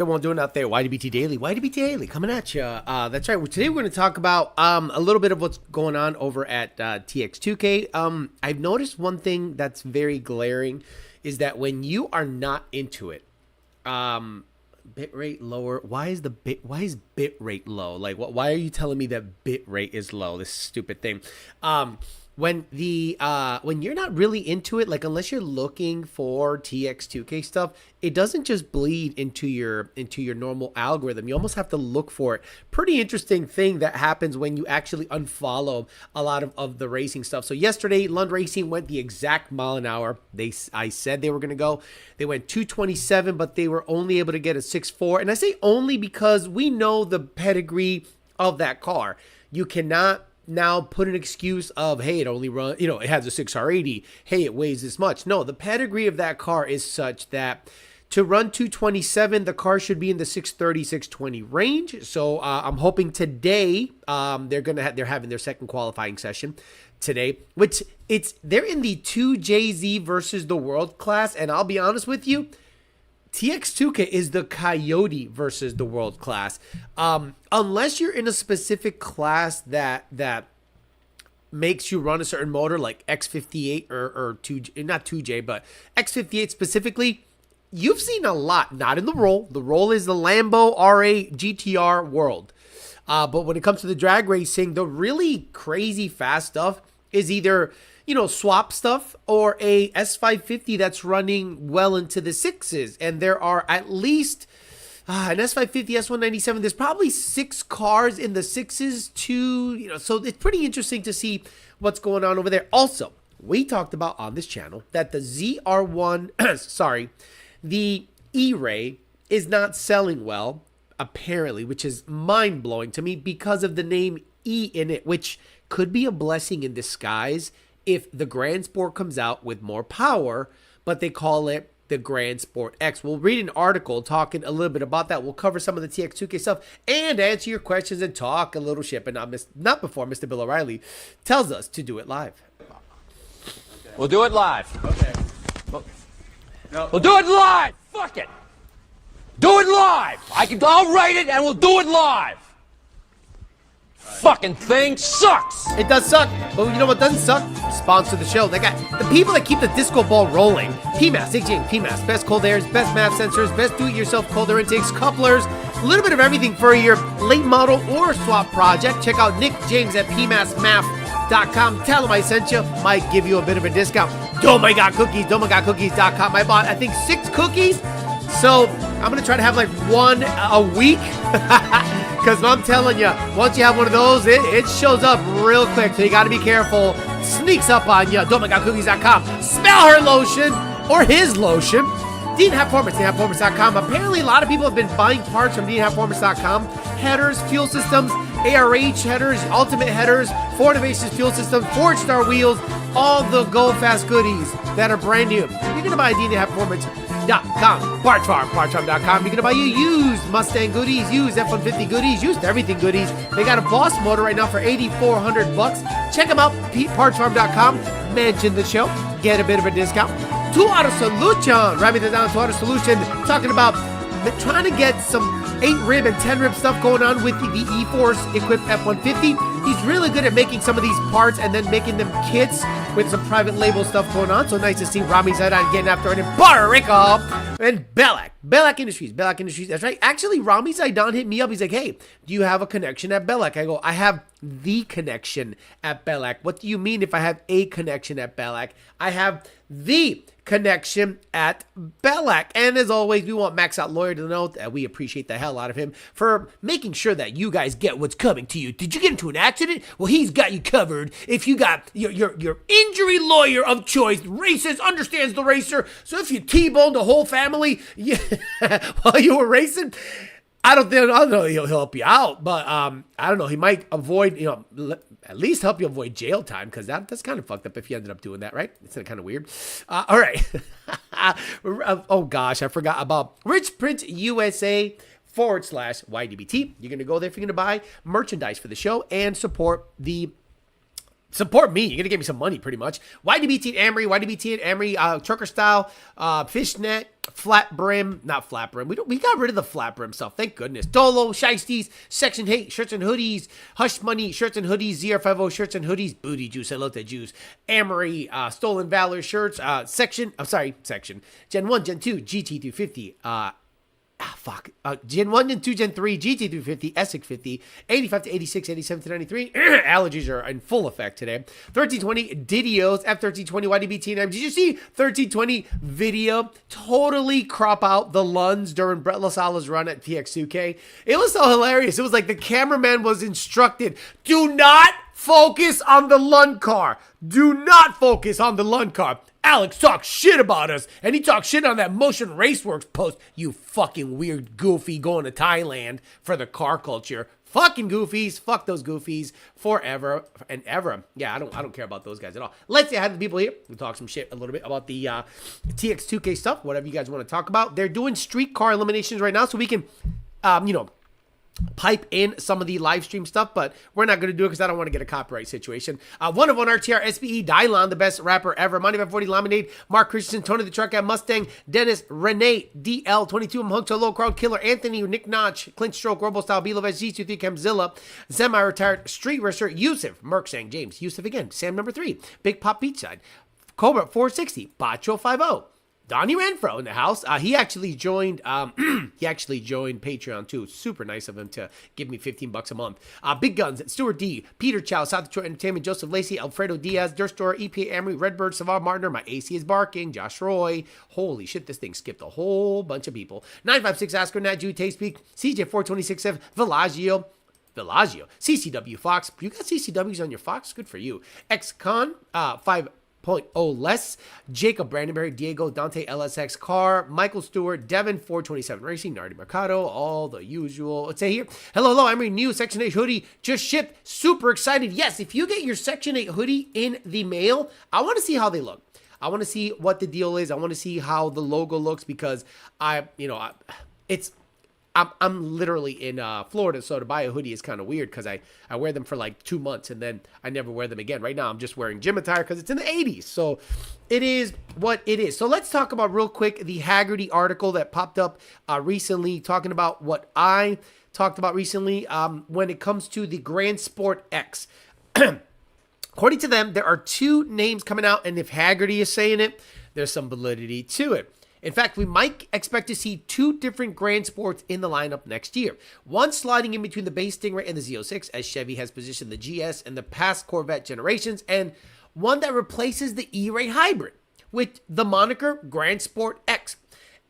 Everyone doing out there, YDBT Daily coming at you. That's right. Today we're going to talk about a little bit of what's going on over at TX2k. I've noticed one thing that's very glaring is that when you are not into it, bit rate lower. Why is bit rate low? Like, why are you telling me that bit rate is low? This stupid thing. When you're not really into it, like unless you're looking for TX2k stuff, it doesn't just bleed into your normal algorithm. You almost have to look for it. Pretty interesting thing that happens when you actually unfollow a lot of the racing stuff. So yesterday, Lund Racing went the exact mile an hour I said they were going to go. They went 227, but they were only able to get a 6.4. And I say only because we know the pedigree of that car. You cannot now put an excuse of, hey, it only run, it has a 6R80. Hey, it weighs this much. No, the pedigree of that car is such that to run 227, the car should be in the 630, 620 range. So I'm hoping today they're having their second qualifying session today, which they're in the 2JZ versus the world class. And I'll be honest with you, TX2k is the Coyote versus the world class. Unless you're in a specific class that makes you run a certain motor like X58 or 2J, not 2J, but X58 specifically, you've seen a lot, not in the roll. The roll is the Lambo RA GTR world. But when it comes to the drag racing, the really crazy fast stuff is either swap stuff or a S550 that's running well into the sixes. And there are at least an S550, S197. There's probably 6 cars in the sixes too. So it's pretty interesting to see what's going on over there. Also, we talked about on this channel that the ZR1, the Eray is not selling well, apparently, which is mind-blowing to me because of the name E in it, which could be a blessing in disguise if the Grand Sport comes out with more power, but they call it the Grand Sport X. We'll read an article talking a little bit about that. We'll cover some of the TX2k stuff and answer your questions and talk a little shit, but not before Mr. Bill O'Reilly tells us to do it live. We'll do it live. Okay. We'll do it live. Fuck it. Do it live. I'll write it and we'll do it live. Fucking thing sucks. It does suck, but you know what doesn't suck? Sponsor the show. They got the people that keep the disco ball rolling. PMAS, PMAS, best cold airs, best MAF sensors, best do-it-yourself cold air intakes, couplers, a little bit of everything for your late model or swap project. Check out Nick James at PMASMAF.com. Tell him I sent you. Might give you a bit of a discount. DoMyGodCookies.com. I bought, I think, 6 cookies. So I'm going to try to have like one a week. Because I'm telling you, once you have one of those, it shows up real quick. So you got to be careful. Sneaks up on you. DoMyGodCookies.com. Spell her lotion or his lotion. Dean Performance, DeanHavePerformance.com. Apparently, a lot of people have been buying parts from DeanHavePerformance.com. Headers, fuel systems, ARH headers, ultimate headers, Ford Innovations fuel systems, Ford Star wheels, all the Go Fast goodies that are brand new. You're going to buy DeanHavePerformance.com. PartsFarm.com. You're gonna buy used Mustang goodies, used F-150 goodies, used everything goodies. They got a Boss motor right now for $8,400. Check them out. PartsFarm.com. Mention the show, get a bit of a discount. 2 Auto Solution. Write me that down. 2 Auto Solution. Talking about trying to get some 8 rib and 10 rib stuff going on with the E-Force equipped F-150. He's really good at making some of these parts and then making them kits with some private label stuff going on. So nice to see Rami Zaidan getting after it in Puerto Rico. And Belak Industries, that's right. Actually, Rami Zaidan hit me up. He's like, hey, do you have a connection at Belak? I go, I have the connection at Belak. What do you mean if I have a connection at Belak? I have the connection at Belak. And as always, we want Max Out Lawyer to know that we appreciate the hell out of him for making sure that you guys get what's coming to you. Did you get into an accident? Well, he's got you covered. If you got your injury lawyer of choice, races, understands the racer. So if you T-boned the whole family while you were racing, I don't know he'll help you out, but I don't know, he might avoid, at least help you avoid jail time, because that's kind of fucked up if you ended up doing that, right? It's kind of weird. All right. Oh gosh, I forgot about Rich Print USA /YDBT. You're going to go there if you're going to buy merchandise for the show and support me. You're going to give me some money pretty much. YDBT and Emery, trucker style, fishnet, flat brim, not flat brim. We got rid of the flat brim stuff. Thank goodness. Dolo, Shiesties, Section 8 shirts and hoodies, Hush Money shirts and hoodies, ZR50 shirts and hoodies, Booty Juice, I love that juice. Amory, Stolen Valor shirts, Section, Gen 1, Gen 2, GT350, Gen 1, Gen 2, Gen 3, GT350, S650, 85 to 86, 87 to 93. Allergies are in full effect today. 1320 Didios, F1320 YDB T9. Did you see 1320 video totally crop out the Lunds during Brett LaSala's run at TX2k? It was so hilarious. It was like the cameraman was instructed, do not focus on the Lund car. Do not focus on the Lund car. Alex talks shit about us, and he talks shit on that Motion Raceworks post. You fucking weird goofy going to Thailand for the car culture. Fucking goofies. Fuck those goofies forever and ever. Yeah, I don't care about those guys at all. Let's say hi to the people here. We'll talk some shit a little bit about the TX2k stuff, whatever you guys want to talk about. They're doing street car eliminations right now, so we can, pipe in some of the live stream stuff, but we're not going to do it because I don't want to get a copyright situation. One of on RTR, SBE, Dylon, the best rapper ever, Monty 40 Lemonade, Mark Christensen, Tony the Truck at Mustang, Dennis, Renee, DL22, I'm Hunk to Low Crowd Killer, Anthony, Nick Notch, Clint Stroke, Robo Style, Below G23, Camzilla, Semi-Retired, Street Racer, Yusuf, Merck Sang, James, Yusuf again, Sam number 3, Big Pop Beachside, Cobra 460, Bacho 50, Donnie Renfro in the house. He actually joined Patreon too. Super nice of him to give me $15 a month. Big Guns, Stuart D, Peter Chow, South Detroit Entertainment, Joseph Lacey, Alfredo Diaz, Dirt Store, EPA Amory, Redbird, Savard Martiner, My AC is Barking, Josh Roy. Holy shit, this thing skipped a whole bunch of people. 956 Oscar, Nat Jew, Taste Speak, CJ 426 Villaggio, CCW Fox. You got CCWs on your Fox? Good for you. XCon, 5.0 less, Jacob Brandenberry, Diego, Dante LSX Car, Michael Stewart, Devin 427 Racing, Nardi Mercado, all the usual. Let's say here, hello, I'm reading new Section 8 hoodie just shipped. Super excited. Yes, if you get your Section 8 hoodie in the mail, I want to see how they look. I want to see what the deal is. I want to see how the logo looks because I'm literally in Florida, so to buy a hoodie is kind of weird because I wear them for like 2 months and then I never wear them again. Right now, I'm just wearing gym attire because it's in the 80s. So it is what it is. So let's talk about real quick the Haggerty article that popped up recently talking about what I talked about recently when it comes to the Grand Sport X. According to them, there are 2 names coming out, and if Haggerty is saying it, there's some validity to it. In fact, we might expect to see 2 different Grand Sports in the lineup next year. One sliding in between the base Stingray and the Z06, as Chevy has positioned the GS and the past Corvette generations, and one that replaces the Eray hybrid with the moniker Grand Sport X.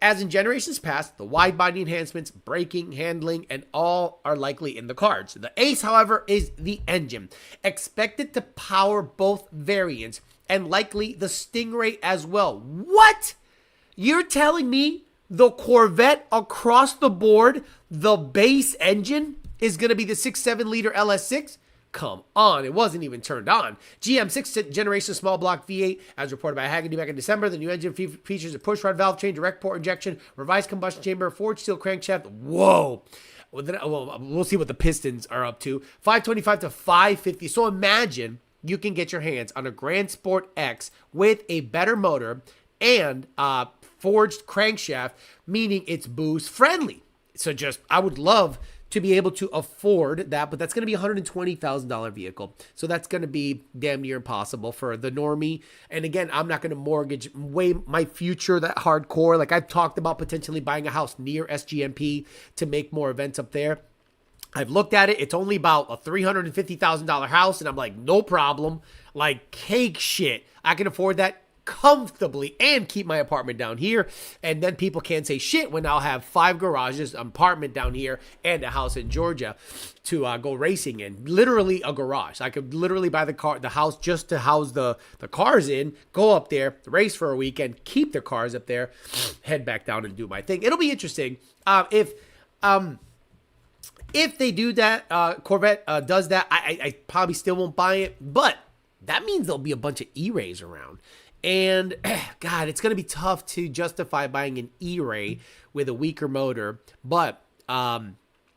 As in generations past, the wide body enhancements, braking, handling, and all are likely in the cards. The Ace, however, is the engine, expected to power both variants, and likely the Stingray as well. What? You're telling me the Corvette across the board, the base engine, is going to be the 6.7 liter LS6? Come on, it wasn't even turned on. GM 6th generation small block V8, as reported by Haggerty back in December. The new engine features a pushrod valve train, direct port injection, revised combustion chamber, forged steel crankshaft. Whoa. We'll see what the pistons are up to. 525 to 550. So imagine you can get your hands on a Grand Sport X with a better motor and forged crankshaft, meaning it's boost friendly. So I would love to be able to afford that, but that's going to be a $120,000 vehicle. So that's going to be damn near impossible for the normie. And again, I'm not going to mortgage my future that hardcore. Like I've talked about potentially buying a house near SGMP to make more events up there. I've looked at it. It's only about a $350,000 house. And I'm like, no problem. Like cake shit. I can afford that comfortably and keep my apartment down here, and then people can't say shit when I'll have 5 garages, an apartment down here, and a house in Georgia to go racing in. Literally a garage. I could literally buy the house just to house the cars in, go up there, race for a weekend, keep the cars up there, head back down and do my thing. It'll be interesting if they do that. Corvette does that. I probably still won't buy it, but that means there'll be a bunch of E-Rays around. And, God, it's going to be tough to justify buying an E-Ray with a weaker motor. But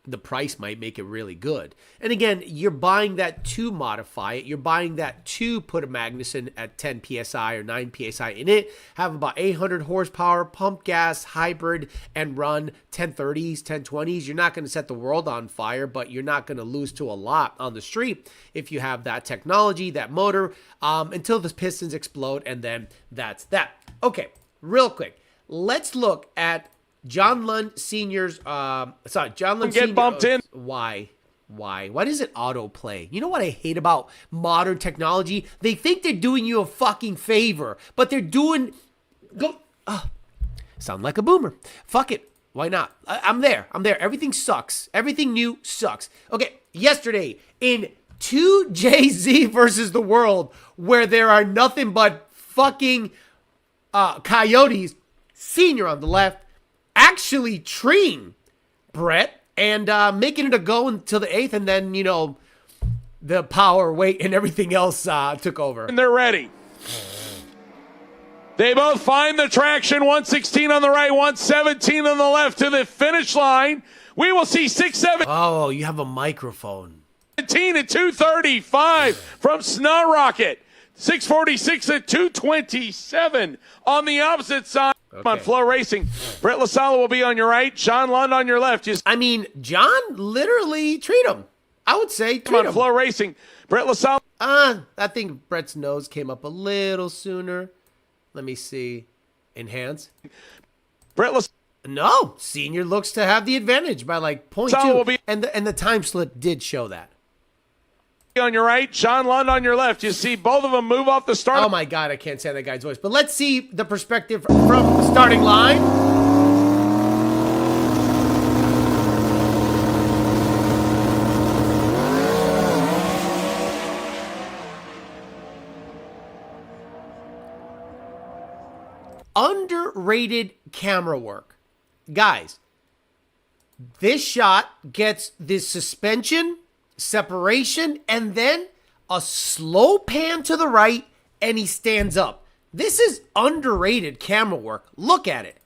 the price might make it really good. And again, you're buying that to modify it. You're buying that to put a Magnuson at 10 PSI or 9 PSI in it, have about 800 horsepower, pump gas, hybrid, and run 1030s, 1020s. You're not going to set the world on fire, but you're not going to lose to a lot on the street if you have that technology, that motor, until the pistons explode, and then that's that. Okay, real quick. Let's look at John Lund Sr.'s, John Lund Get Sr. bumped in. Why? Why does it autoplay? You know what I hate about modern technology? They think they're doing you a fucking favor, but they're doing, sound like a boomer. Fuck it. Why not? I'm there. Everything sucks. Everything new sucks. Okay, yesterday in 2JZ versus the world, where there are nothing but fucking coyotes, Senior on the left, actually treeing Brett and making it a go until the 8th, and then, you know, the power, weight, and everything else took over. And they're ready. They both find the traction, 116 on the right, 117 on the left to the finish line. We will see 6-7. Oh, you have a microphone. 17 at 235 from Snow Rocket. 646 at 227 on the opposite side. Okay. On Flow Racing. Brett LaSala will be on your right. John Lund on your left. I mean, John literally treat him. I would say treat him. On Flow Racing. Brett LaSala. I think Brett's nose came up a little sooner. Let me see. Enhance. Brett LaSala. No, Senior looks to have the advantage by like 0.2. And the time slip did show that. On your right, John Lund on your left. You see both of them move off the start. Oh my God, I can't say that guy's voice. But let's see the perspective from the starting line. Underrated camera work. Guys, this shot gets this suspension, separation, and then a slow pan to the right, and he stands up. This is underrated camera work. Look at it.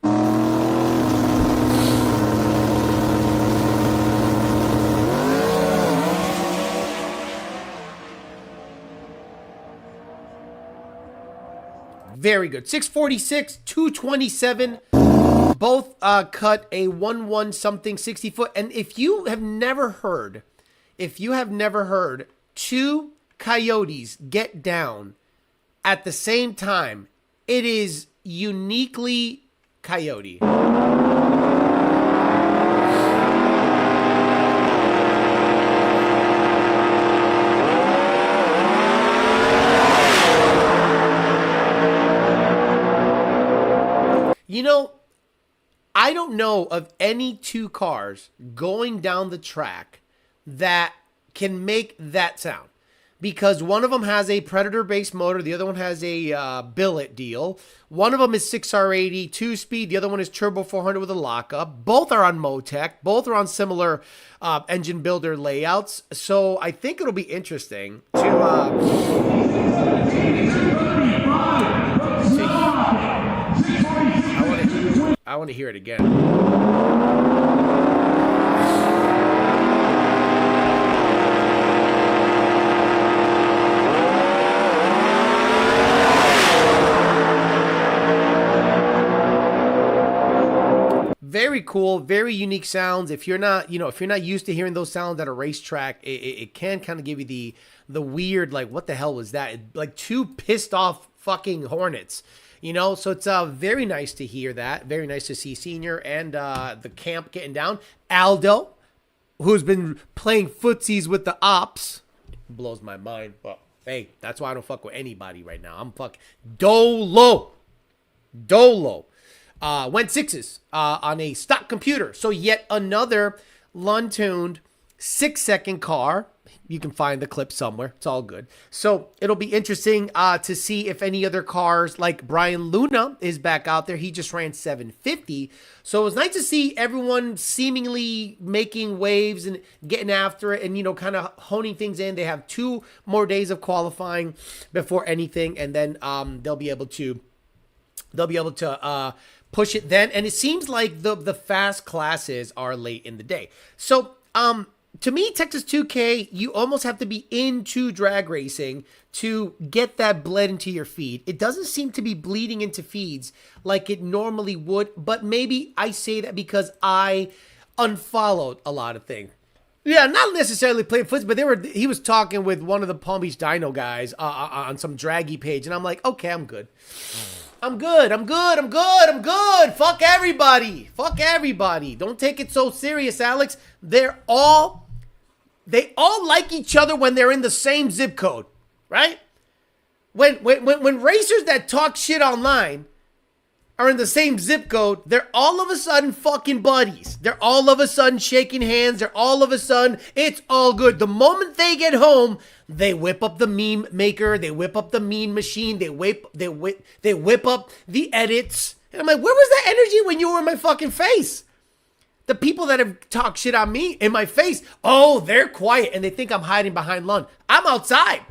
Very good. 646, 227. Both cut a 1-1 something 60 foot. And if you have never heard two coyotes get down at the same time, it is uniquely coyote. You know, I don't know of any two cars going down the track that can make that sound, because one of them has a Predator-based motor, the other one has a billet deal. One of them is 6R80 2-speed, the other one is Turbo 400 with a lockup. Both are on Motec, both are on similar engine builder layouts. So I think it'll be interesting I want to hear it again. Very cool, very unique sounds. If you're not used to hearing those sounds at a racetrack, it can kind of give you the weird, like, what the hell was that? Like two pissed off fucking hornets. You know, so it's very nice to hear that. Very nice to see Senior and the camp getting down. Aldo, who's been playing footsies with the ops, blows my mind. But hey, that's why I don't fuck with anybody right now. I'm fucking Dolo. Went 6s on a stock computer. So yet another Lund-tuned 6-second car. You can find the clip somewhere. It's all good. So it'll be interesting to see if any other cars, like Brian Luna is back out there. He just ran 750. So it was nice to see everyone seemingly making waves and getting after it and, you know, kind of honing things in. They have 2 more days of qualifying before anything. And then they'll be able to push it then. And it seems like the fast classes are late in the day. So To me, Texas 2K, you almost have to be into drag racing to get that bled into your feed. It doesn't seem to be bleeding into feeds like it normally would, but maybe I say that because I unfollowed a lot of things. Yeah, not necessarily playing footsie, but he was talking with one of the Palm Beach Dyno guys on some draggy page, and I'm like, okay, I'm good. I'm good. Fuck everybody. Don't take it so serious, Alex. They all like each other when they're in the same zip code, right? When racers that talk shit online are in the same zip code, they're all of a sudden fucking buddies. They're all of a sudden shaking hands. They're all of a sudden, it's all good. The moment they get home, they whip up the meme maker. They whip up the meme machine. They whip up the edits. And I'm like, where was that energy when you were in my fucking face? The people that have talked shit on me in my face, oh, they're quiet and they think I'm hiding behind Lund. I'm outside.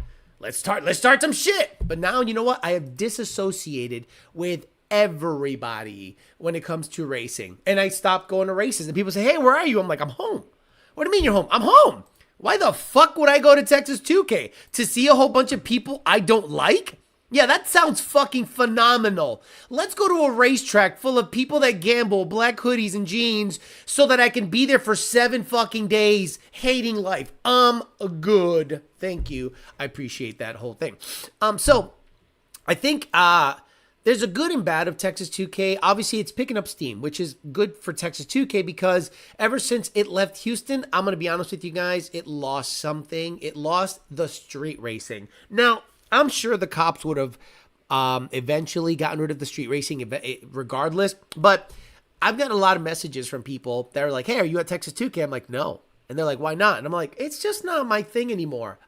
Let's start some shit. But now, you know what? I have disassociated with everybody when it comes to racing. And I stopped going to races. And people say, hey, where are you? I'm like, I'm home. What do you mean you're home? I'm home. Why the fuck would I go to Texas 2K? To see a whole bunch of people I don't like? Yeah, that sounds fucking phenomenal. Let's go to a racetrack full of people that gamble, black hoodies and jeans, so that I can be there for 7 fucking days hating life. Good. Thank you. I appreciate that whole thing. So I think there's a good and bad of Texas 2K. Obviously, it's picking up steam, which is good for Texas 2K because ever since it left Houston, I'm going to be honest with you guys, it lost something. It lost the street racing. Now, I'm sure the cops would have eventually gotten rid of the street racing regardless, but I've gotten a lot of messages from people that are like, hey, are you at Texas 2K? I'm like, no. And they're like, why not? And I'm like, it's just not my thing anymore.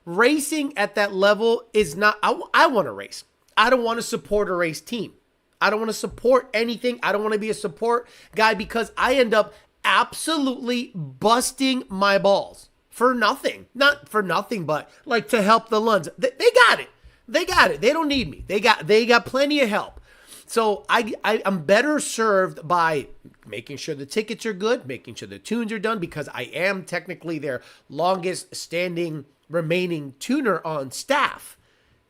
Racing at that level is not, I want to race. I don't want to support a race team. I don't want to support anything. I don't want to be a support guy because I end up absolutely busting my balls. For nothing. Not for nothing, but like to help the Lunds. They got it. They got it. They don't need me. They got plenty of help. So I'm better served by making sure the tickets are good, making sure the tunes are done, because I am technically their longest standing remaining tuner on staff.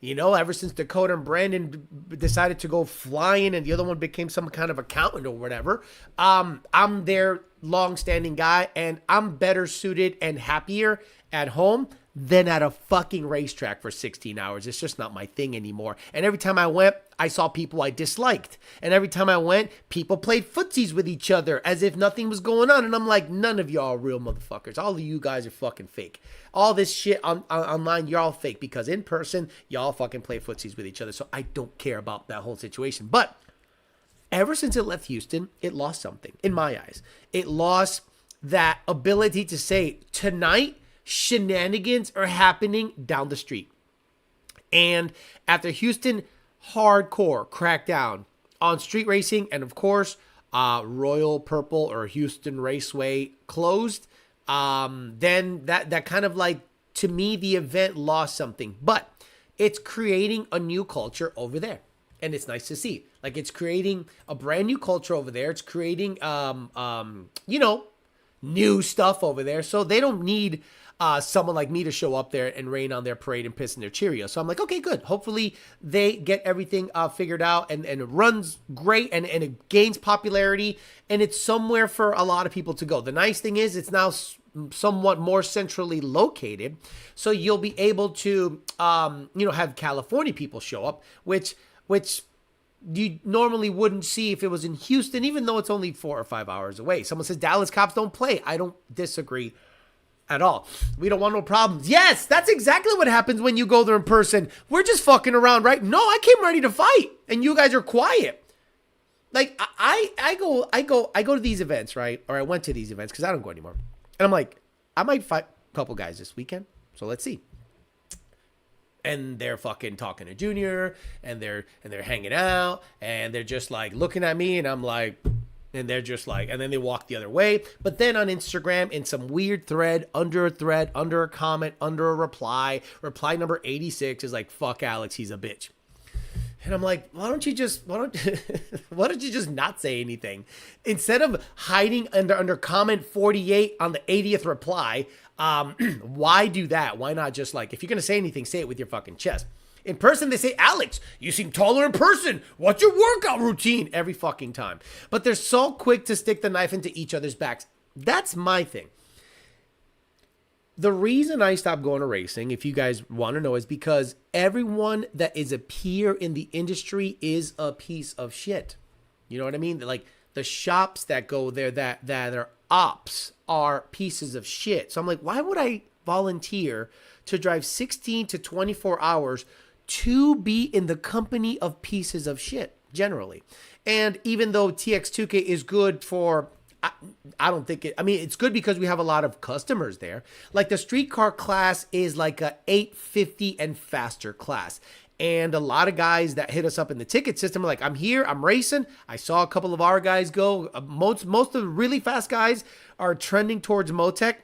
You know, ever since Dakota and Brandon decided to go flying and the other one became some kind of accountant or whatever, I'm their long-standing guy, and I'm better suited and happier at home than at a fucking racetrack for 16 hours. It's just not my thing anymore. And every time I went, I saw people I disliked. And every time I went, people played footsies with each other as if nothing was going on. And I'm like, none of y'all are real motherfuckers. All of you guys are fucking fake. All this shit online, you're all fake, because in person, y'all fucking play footsies with each other. So I don't care about that whole situation. But ever since it left Houston, it lost something in my eyes. It lost that ability to say, tonight, shenanigans are happening down the street. And after Houston hardcore crackdown on street racing, and of course, Royal Purple or Houston Raceway closed, then that kind of like, to me, the event lost something. But it's creating a new culture over there. And it's nice to see. Like, it's creating a brand new culture over there. It's creating, new stuff over there. So they don't need someone like me to show up there and rain on their parade and piss in their Cheerios. So I'm like, okay, good. Hopefully they get everything figured out and it runs great and it gains popularity and it's somewhere for a lot of people to go. The nice thing is it's now somewhat more centrally located. So you'll be able to, have California people show up, which you normally wouldn't see if it was in Houston, even though it's only 4 or 5 hours away. Someone says Dallas cops don't play. I don't disagree at all. We don't want no problems. Yes, that's exactly what happens when you go there in person. We're just fucking around, right? No, I came ready to fight, and you guys are quiet. Like, I go to these events, right? Or I went to these events because I don't go anymore. And I'm like, I might fight a couple guys this weekend, so let's see. And they're fucking talking to Junior, and they're hanging out, and they're just like looking at me, and I'm like, and they're just like, and then they walk the other way. But then on Instagram, in some weird thread, under a comment, under a reply number 86 is like, fuck Alex, he's a bitch. And I'm like, why don't you just not say anything? Instead of hiding under comment 48 on the 80th reply, why do that? Why not just like, if you're going to say anything, say it with your fucking chest. In person, they say, Alex, you seem taller in person. What's your workout routine? Every fucking time. But they're so quick to stick the knife into each other's backs. That's my thing. The reason I stopped going to racing, if you guys want to know, is because everyone that is a peer in the industry is a piece of shit. You know what I mean? Like the shops that go there that are ops are pieces of shit. So I'm like, why would I volunteer to drive 16 to 24 hours to be in the company of pieces of shit generally? And even though TX2k is good for, I don't think it, I mean, it's good because we have a lot of customers there. Like the streetcar class is like a 850 and faster class. And a lot of guys that hit us up in the ticket system are like, I'm here, I'm racing. I saw a couple of our guys go. Most of the really fast guys are trending towards Motec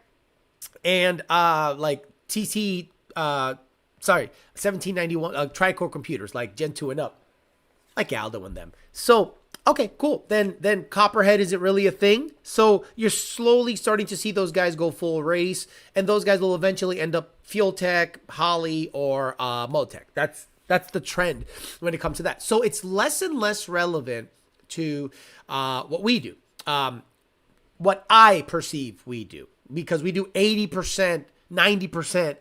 and like TC, 1791 Tricore computers like Gen 2 and up, like Aldo and them. So okay, cool. Then Copperhead isn't really a thing. So you're slowly starting to see those guys go full race, and those guys will eventually end up Fuel Tech, Holly, or Motec. That's the trend when it comes to that. So it's less and less relevant to what we do, what I perceive we do, because we do 80%, 90%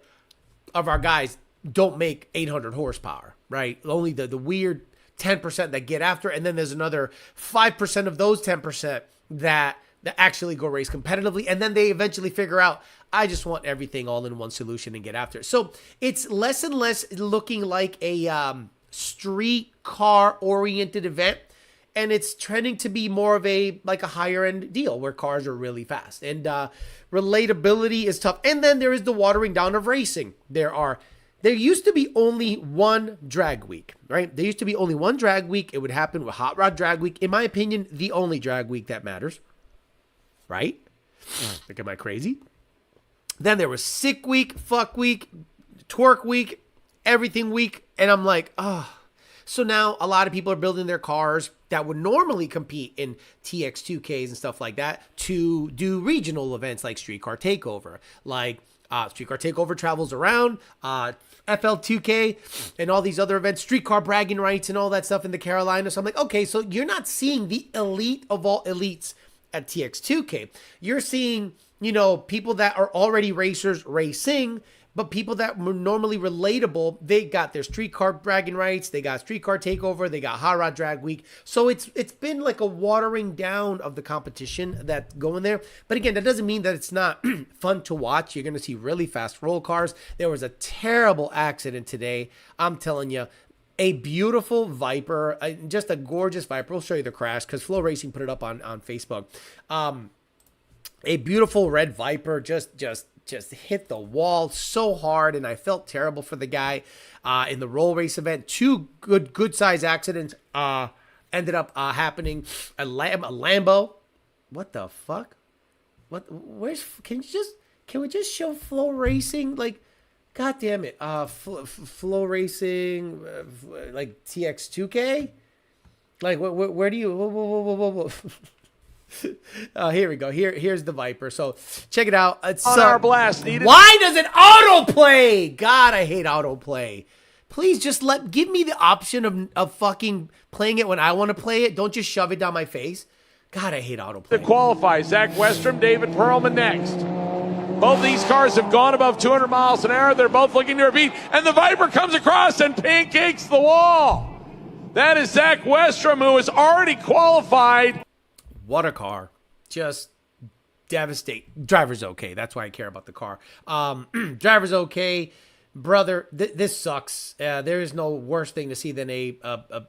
of our guys don't make 800 horsepower, right? Only the weird 10% that get after, and then there's another 5% of those 10% that actually go race competitively, and then they eventually figure out, I just want everything all in one solution and get after it. So it's less and less looking like a street car oriented event, and it's trending to be more of a higher end deal where cars are really fast, and relatability is tough. And then there is the watering down of racing. There used to be only one drag week, right? There used to be only one drag week. It would happen with Hot Rod Drag Week. In my opinion, the only drag week that matters, right? Like, am I crazy? Then there was Sick Week, Fuck Week, Twerk Week, Everything Week. And I'm like, oh. So now a lot of people are building their cars that would normally compete in TX2Ks and stuff like that to do regional events like Streetcar Takeover, like Streetcar Takeover travels around, FL2K, and all these other events, Streetcar Bragging Rights and all that stuff in the Carolinas. So I'm like, okay, so you're not seeing the elite of all elites at TX2K. You're seeing, people that are already racers racing, but people that were normally relatable, they got their Streetcar Bragging Rights, they got Streetcar Takeover, they got Hot Rod Drag Week. So it's been like a watering down of the competition that's going there. But again, that doesn't mean that it's not fun to watch. You're going to see really fast roll cars. There was a terrible accident today. I'm telling you, a beautiful Viper, just a gorgeous Viper. We'll show you the crash because Flow Racing put it up on Facebook. A beautiful red Viper just hit the wall so hard, and I felt terrible for the guy in the roll race event. Two good size accidents ended up happening. A Lambo. What the fuck? Can we just show Flow Racing? Like, God damn it. Flow Racing, like TX2K? Like, where do you... Whoa. Here we go. Here's the Viper. So check it out. It's on our blast. Why does it autoplay? God, I hate autoplay. Please just give me the option of fucking playing it when I want to play it. Don't just shove it down my face. God, I hate autoplay. To qualify, Zach Westrom, David Perlman next. Both these cars have gone above 200 miles an hour. They're both looking to beat, and the Viper comes across and pancakes the wall. That is Zach Westrom, who has already qualified. What a car. Just devastate. Driver's okay. That's why I care about the car. Driver's okay. Brother, this sucks. There is no worse thing to see than a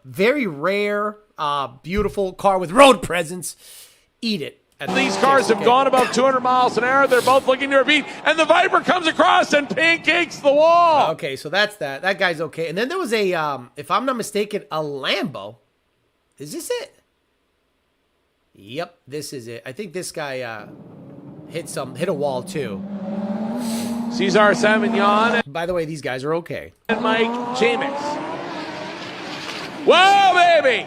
very rare, beautiful car with road presence. Eat it. These cars have gone above 200 miles an hour. They're both looking to beat, and the Viper comes across and pancakes the wall. Okay, so that's that. That guy's okay. And then there was a, if I'm not mistaken, a Lambo. Is this it? Yep, this is it. I think this guy hit a wall too. Cesar Savignon. By the way, these guys are okay. And Mike Jamex. Whoa, baby!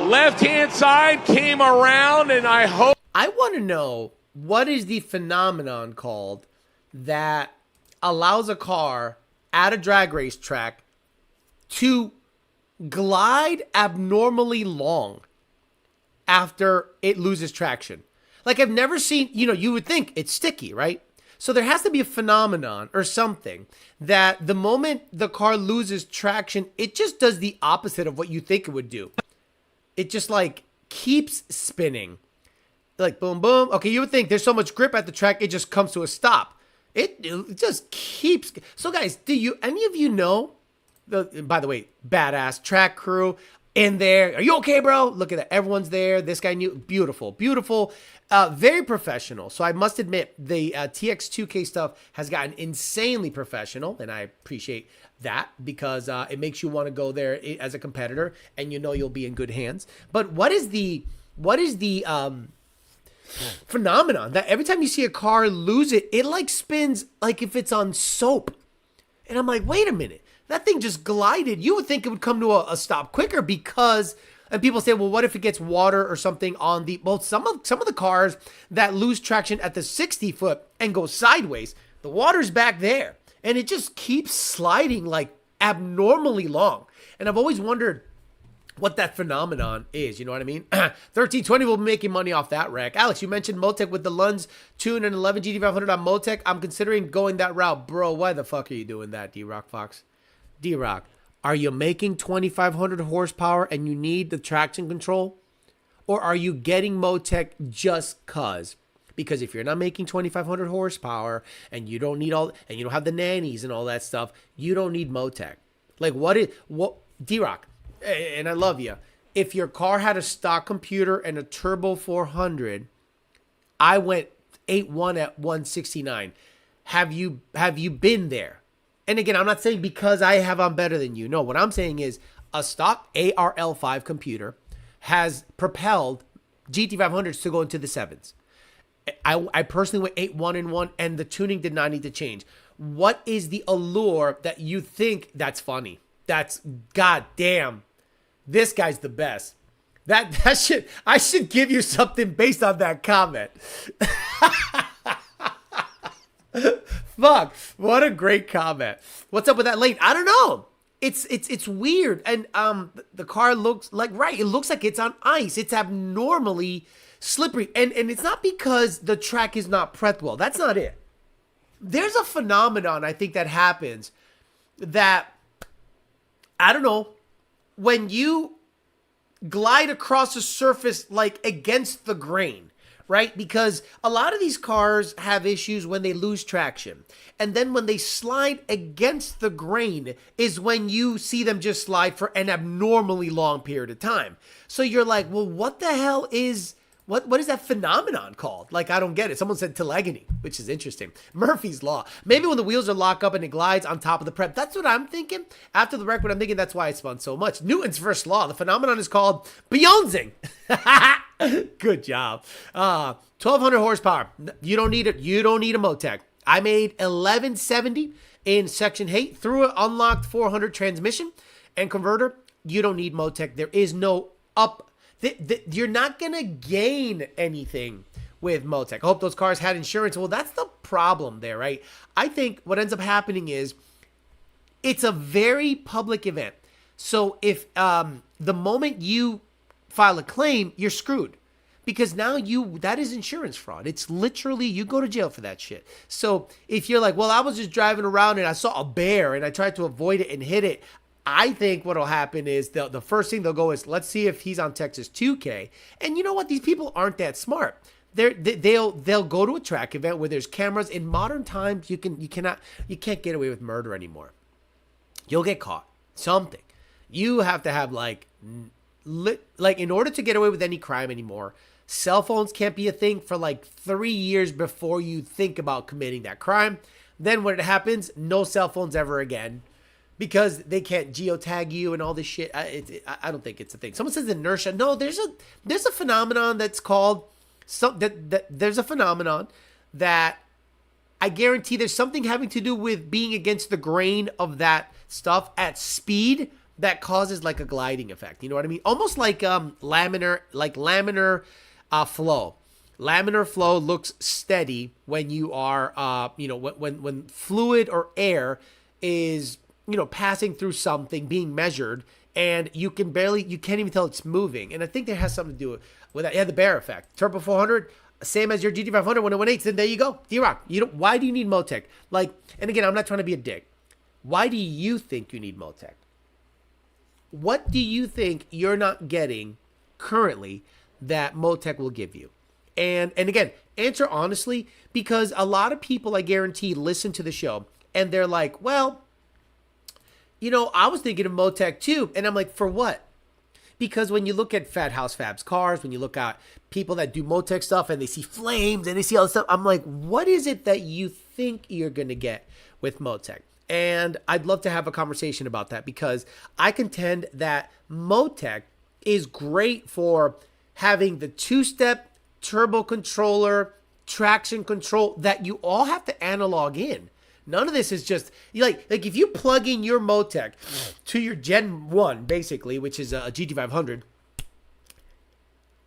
Left-hand side came around, and I hope... I want to know, what is the phenomenon called that allows a car at a drag race track to glide abnormally long after it loses traction? Like, I've never seen, you would think it's sticky, right? So there has to be a phenomenon or something that the moment the car loses traction, it just does the opposite of what you think it would do. It just like keeps spinning. Like boom, boom. Okay, you would think there's so much grip at the track, it just comes to a stop. It just keeps. So guys, do any of you know, by the way, badass track crew in there. Are you okay, bro? Look at that. Everyone's there. This guy knew. Beautiful, beautiful. Very professional. So I must admit, the TX2k stuff has gotten insanely professional, and I appreciate that because it makes you want to go there as a competitor, and you'll be in good hands. But what is the phenomenon that every time you see a car lose it, it like spins like if it's on soap? And I'm like, wait a minute, that thing just glided. You would think it would come to a stop quicker because, and people say, well, what if it gets water or something on the, well, some of the cars that lose traction at the 60 foot and go sideways, the water's back there and it just keeps sliding like abnormally long. And I've always wondered what that phenomenon is. You know what I mean? 1320 will be making money off that wreck. Alex, you mentioned Motec with the Lunds Tune and 11 GT500 on Motec. I'm considering going that route. Bro, why the fuck are you doing that, D-Rock Fox? D-Rock, are you making 2,500 horsepower and you need the traction control? Or are you getting Motec just cuz? Because if you're not making 2,500 horsepower and you don't need and you don't have the nannies and all that stuff, you don't need Motec. Like what D-Rock, and I love you. If your car had a stock computer and a turbo 400, I went 8.1 at 169. Have you been there? And again, I'm not saying because I'm better than you. No, what I'm saying is a stock ARL5 computer has propelled GT500s to go into the 7s. I personally went 8.1 and 1, and the tuning did not need to change. What is the allure that you think that's funny? That's goddamn. This guy's the best. I should give you something based on that comment. Fuck, what a great comment. What's up with that lane? I don't know. It's weird. And the car looks like, right, it looks like it's on ice. It's abnormally slippery. And it's not because the track is not prepped well. That's not it. There's a phenomenon I think that happens that, I don't know, when you glide across a surface like against the grain, right? Because a lot of these cars have issues when they lose traction. And then when they slide against the grain is when you see them just slide for an abnormally long period of time. So you're like, well, what the hell is... What is that phenomenon called? Like, I don't get it. Someone said telegony, which is interesting. Murphy's Law. Maybe when the wheels are locked up and it glides on top of the prep. That's what I'm thinking. After the record, I'm thinking that's why it spun so much. Newton's first law. The phenomenon is called Beyonzing. Good job. 1,200 horsepower. You don't need it. You don't need a Motec. I made 1170 in Section 8 through an unlocked 400 transmission and converter. You don't need Motec. There is no up. You're not going to gain anything with Motec. I hope those cars had insurance. Well, that's the problem there, right? I think what ends up happening is it's a very public event. So if the moment you file a claim, you're screwed. Because now that is insurance fraud. It's literally, you go to jail for that shit. So if you're like, well, I was just driving around and I saw a bear and I tried to avoid it and hit it, I think what will happen is the first thing they'll go is, let's see if he's on Texas 2K. And you know what? These people aren't that smart. They'll go to a track event where there's cameras. In modern times, you can't get away with murder anymore. You'll get caught. Something. You have to have like in order to get away with any crime anymore, cell phones can't be a thing for like 3 years before you think about committing that crime. Then when it happens, no cell phones ever again. Because they can't geotag you and all this shit. I don't think it's a thing. Someone says inertia. No, there's a phenomenon that's called there's a phenomenon that I guarantee there's something having to do with being against the grain of that stuff at speed that causes like a gliding effect. You know what I mean? Almost like laminar flow. Laminar flow looks steady when you are, when fluid or air is, passing through something, being measured, and you can't even tell it's moving. And I think that has something to do with that. Yeah, the bear effect. Turbo 400, same as your GT500 when it went 8. Then there you go. D-Rock. Why do you need Motec? And again, I'm not trying to be a dick. Why do you think you need Motec? What do you think you're not getting currently that Motec will give you? And again, answer honestly, because a lot of people, I guarantee, listen to the show and they're like, well, I was thinking of Motec too. And I'm like, for what? Because when you look at Fat House Fab's cars, when you look at people that do Motec stuff and they see flames and they see all this stuff, I'm like, what is it that you think you're going to get with Motec? And I'd love to have a conversation about that, because I contend that Motec is great for having the two-step turbo controller, traction control that you all have to analog in. None of this is just like if you plug in your Motec to your Gen 1, basically, which is a GT500,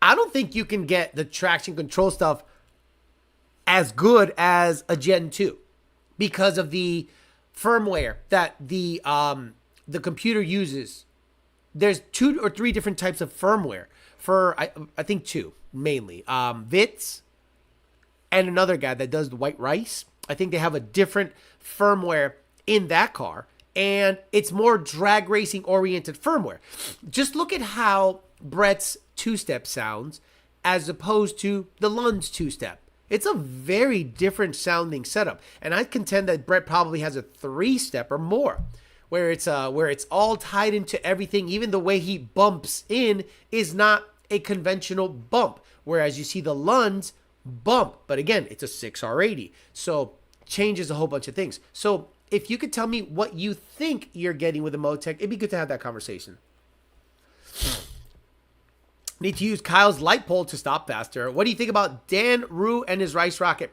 I don't think you can get the traction control stuff as good as a Gen 2 because of the firmware that the computer uses. There's 2 or 3 different types of firmware for I think 2 mainly. Vitz and another guy that does the white rice. I think they have a different firmware in that car, and it's more drag racing oriented firmware. Just look at how Brett's two-step sounds as opposed to the Lund's two-step. It's a very different sounding setup, and I contend that Brett probably has a 3-step or more, where it's all tied into everything. Even the way he bumps in is not a conventional bump, whereas you see the Lund's bump, but again, it's a 6R80, so changes a whole bunch of things. So if you could tell me what you think you're getting with a Motec, it'd be good to have that conversation. Need to use Kyle's light pole to stop faster. What do you think about Dan Rue and his Rice Rocket?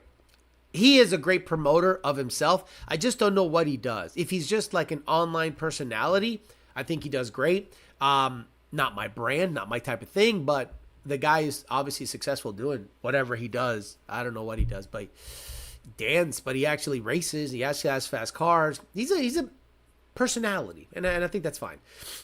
He is a great promoter of himself. I just don't know what he does. If he's just like an online personality, I think he does great. Not my brand, not my type of thing, but the guy is obviously successful doing whatever he does. I don't know what he does, but he actually races. He actually has fast cars. He's a personality, and I think that's fine.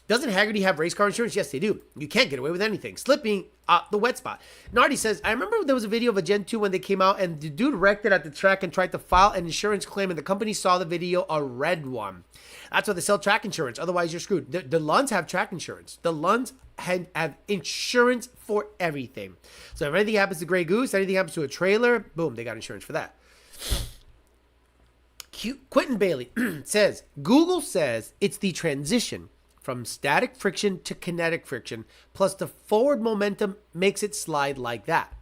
Doesn't Haggerty have race car insurance? Yes, they do. You can't get away with anything. Slipping the wet spot. Nardi says, I remember there was a video of a Gen 2 when they came out, and the dude wrecked it at the track and tried to file an insurance claim, and the company saw the video, a red one. That's why they sell track insurance. Otherwise, you're screwed. The Lunds have track insurance. The Lunds have insurance for everything. So if anything happens to Grey Goose, anything happens to a trailer, boom, they got insurance for that. Quentin Bailey says, Google says it's the transition from static friction to kinetic friction, plus the forward momentum makes it slide like that.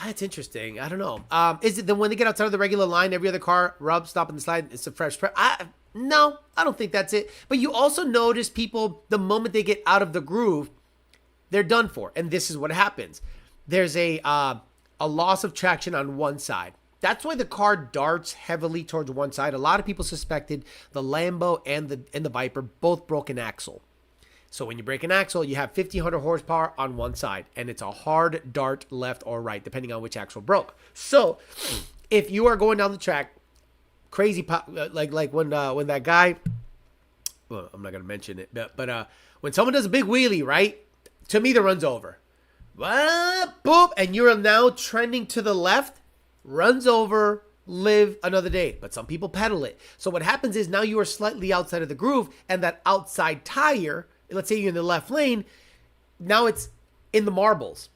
That's interesting. I don't know. Is it then when they get outside of the regular line, every other car rub, stop, and slide, it's a fresh prep? No, I don't think that's it. But you also notice people, the moment they get out of the groove, they're done for. And this is what happens. There's a loss of traction on one side. That's why the car darts heavily towards one side. A lot of people suspected the Lambo and the Viper both broke an axle. So when you break an axle, you have 1,500 horsepower on one side, and it's a hard dart left or right, depending on which axle broke. So if you are going down the track, crazy pop, like when that guy, well, I'm not gonna mention it, but when someone does a big wheelie, right? To me, the run's over. Boop, and you're now trending to the left. Runs over, live another day. But some people pedal it. So what happens is now you are slightly outside of the groove, and that outside tire, let's say you're in the left lane, now it's in the marbles.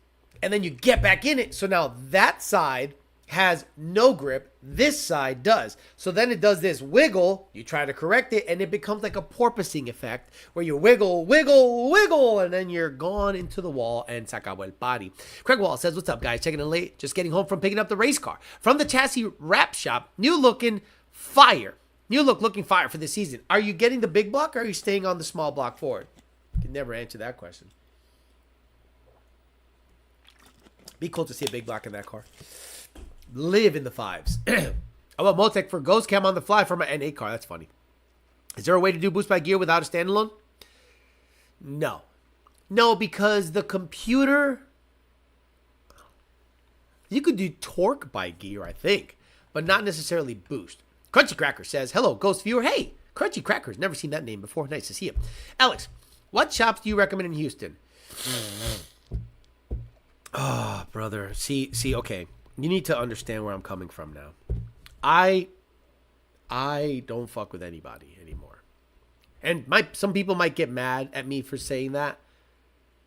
And then you get back in it. So now that side has no grip. This side does. So then it does this wiggle. You try to correct it, and it becomes like a porpoising effect where you wiggle, wiggle, wiggle, and then you're gone into the wall and se acabó el party. Craig Wall says, what's up, guys? Checking in late. Just getting home from picking up the race car from the chassis wrap shop. New looking fire. Looking fire for this season. Are you getting the big block, or are you staying on the small block Ford? You can never answer that question. Be cool to see a big block in that car. Live in the fives. How about Motec for Ghost Cam on the fly for my N8 car? That's funny. Is there a way to do boost by gear without a standalone? No. No, because the computer, you could do torque by gear, I think, but not necessarily boost. Crunchy Cracker says, hello, Ghost Viewer. Hey, Crunchy Crackers. Never seen that name before. Nice to see you. Alex, what shops do you recommend in Houston? Oh, brother. See, okay. You need to understand where I'm coming from now. I don't fuck with anybody anymore. And some people might get mad at me for saying that.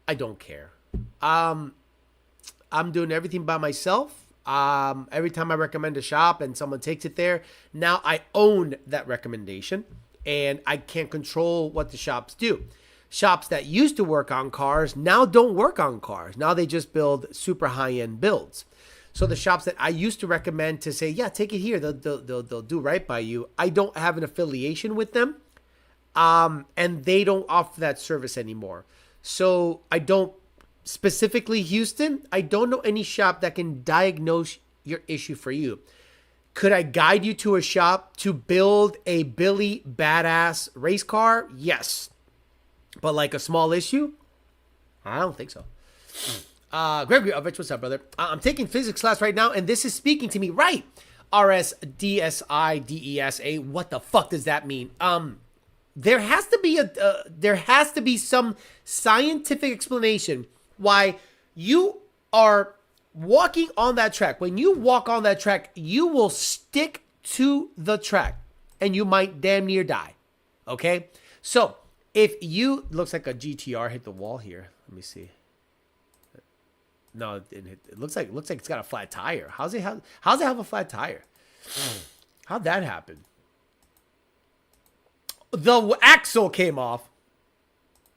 I don't care. I'm doing everything by myself. Every time I recommend a shop and someone takes it there, now I own that recommendation and I can't control what the shops do. Shops that used to work on cars now don't work on cars. Now they just build super high-end builds. So the shops that I used to recommend to say, yeah, take it here, they'll do right by you, I don't have an affiliation with them, and they don't offer that service anymore. So I don't, specifically Houston, I don't know any shop that can diagnose your issue for you. Could I guide you to a shop to build a Billy badass race car? Yes. But like a small issue? I don't think so. Gregory Ovich, what's up, brother? I'm taking physics class right now, and this is speaking to me. Right. RSDSIDESA. What the fuck does that mean? There has to be some scientific explanation why you are walking on that track. When you walk on that track, you will stick to the track, and you might damn near die. Okay? So, if you... Looks like a GTR hit the wall here. Let me see. No, it looks like it's got a flat tire. How's it have a flat tire? How'd that happen? The axle came off.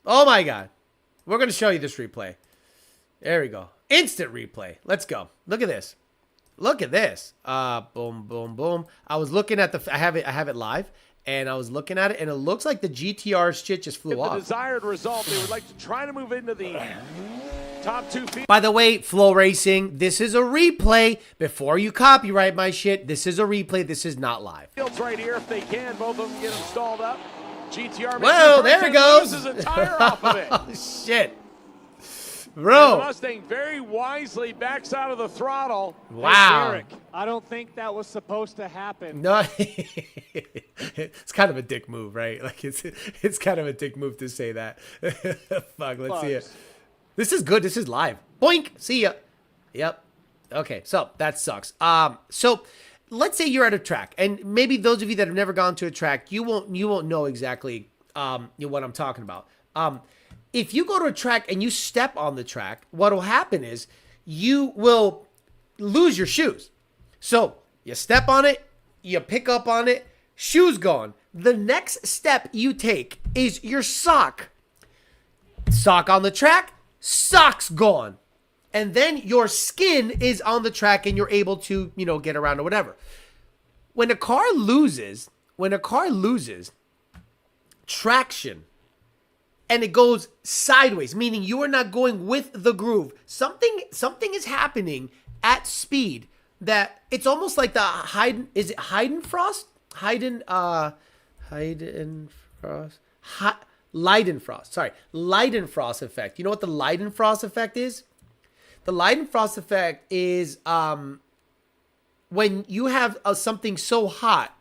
Oh my god. We're going to show you this replay. There we go. Instant replay. Let's go. Look at this. Look at this. Boom, boom, boom. I was looking at I have it live, and I was looking at it, and it looks like the GTR shit just flew off. The desired result, they would like to try to move into the top 2 feet. By the way, Flow Racing, this is a replay. Before you copyright my shit, this is a replay. This is not live. Fields right here if they can. Both of them get installed up. GTR. Well, there it goes. Loses a tire off of it. Oh, shit. Bro. The Mustang very wisely backs out of the throttle. Wow. Eric, I don't think that was supposed to happen. No, it's kind of a dick move, right? Like it's kind of a dick move to say that. Fuck, let's see it. This is good. This is live. Boink. See ya. Yep. Okay, so that sucks. So let's say you're at a track, and maybe those of you that have never gone to a track, you won't know exactly what I'm talking about. If you go to a track and you step on the track, what will happen is you will lose your shoes. So you step on it, you pick up on it, shoes gone. The next step you take is your sock. Sock on the track, socks gone. And then your skin is on the track and you're able to, get around or whatever. When a car loses traction, and it goes sideways, meaning you are not going with the groove. Something is happening at speed that it's almost like the Leidenfrost effect. You know what the Leidenfrost effect is? The Leidenfrost effect is when you have something so hot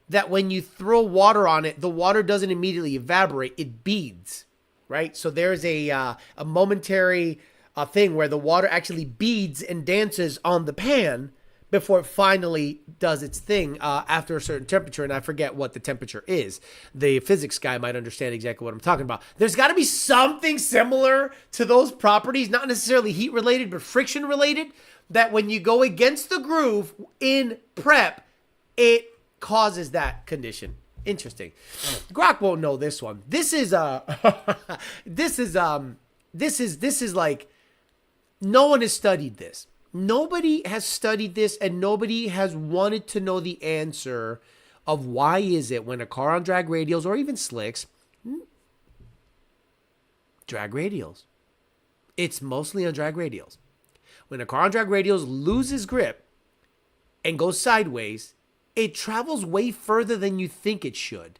that when you throw water on it, the water doesn't immediately evaporate. It beads, right? So there's a momentary thing where the water actually beads and dances on the pan before it finally does its thing after a certain temperature. And I forget what the temperature is. The physics guy might understand exactly what I'm talking about. There's got to be something similar to those properties, not necessarily heat related, but friction related, that when you go against the groove in prep, it causes that condition. Interesting. Grok won't know this one. This is like, no one has studied this. Nobody has studied this, and nobody has wanted to know the answer of why is it when a car on drag radials or even slicks, drag radials. It's mostly on drag radials. When a car on drag radials loses grip and goes sideways, it travels way further than you think it should.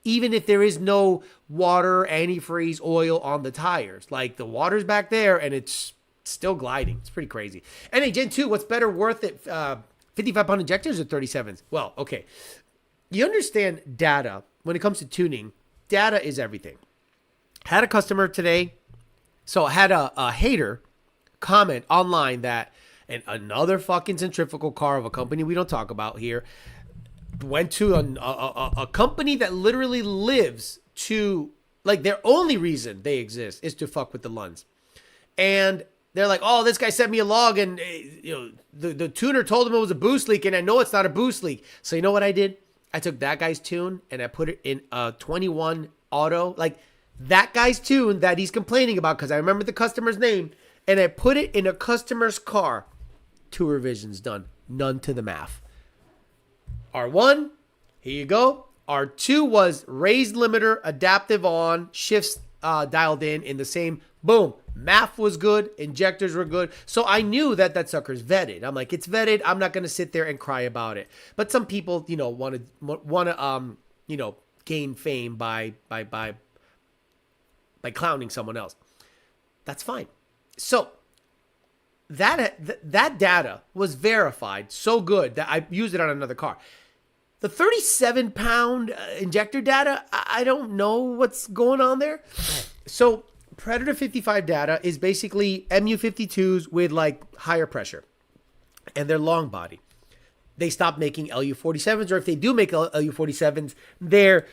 even if there is no water, antifreeze, oil on the tires. Like the water's back there and it's still gliding. It's pretty crazy. And hey, Gen 2, what's better worth it? 55-pound injectors or 37s? Well, okay. You understand data when it comes to tuning. Data is everything. Had a customer today, so I had a hater comment online that another fucking centrifugal car of a company we don't talk about here went to a company that literally lives to, like, their only reason they exist is to fuck with the Lunds. And they're like, oh, this guy sent me a log and the tuner told him it was a boost leak, and I know it's not a boost leak. So you know what I did? I took that guy's tune and I put it in a 21 auto, like that guy's tune that he's complaining about, because I remember the customer's name, and I put it in a customer's car. 2 revisions done. None to the math. R1, here you go. R2 was raised limiter, adaptive on, shifts dialed in the same. Boom. Math was good. Injectors were good. So I knew that sucker's vetted. I'm like, it's vetted. I'm not going to sit there and cry about it. But some people, want to gain fame by clowning someone else. That's fine. So that data was verified so good that I used it on another car. The 37-pound injector data, I don't know what's going on there. So Predator 55 data is basically MU52s with like higher pressure, and they're long body. They stopped making LU47s, or if they do make LU47s, they're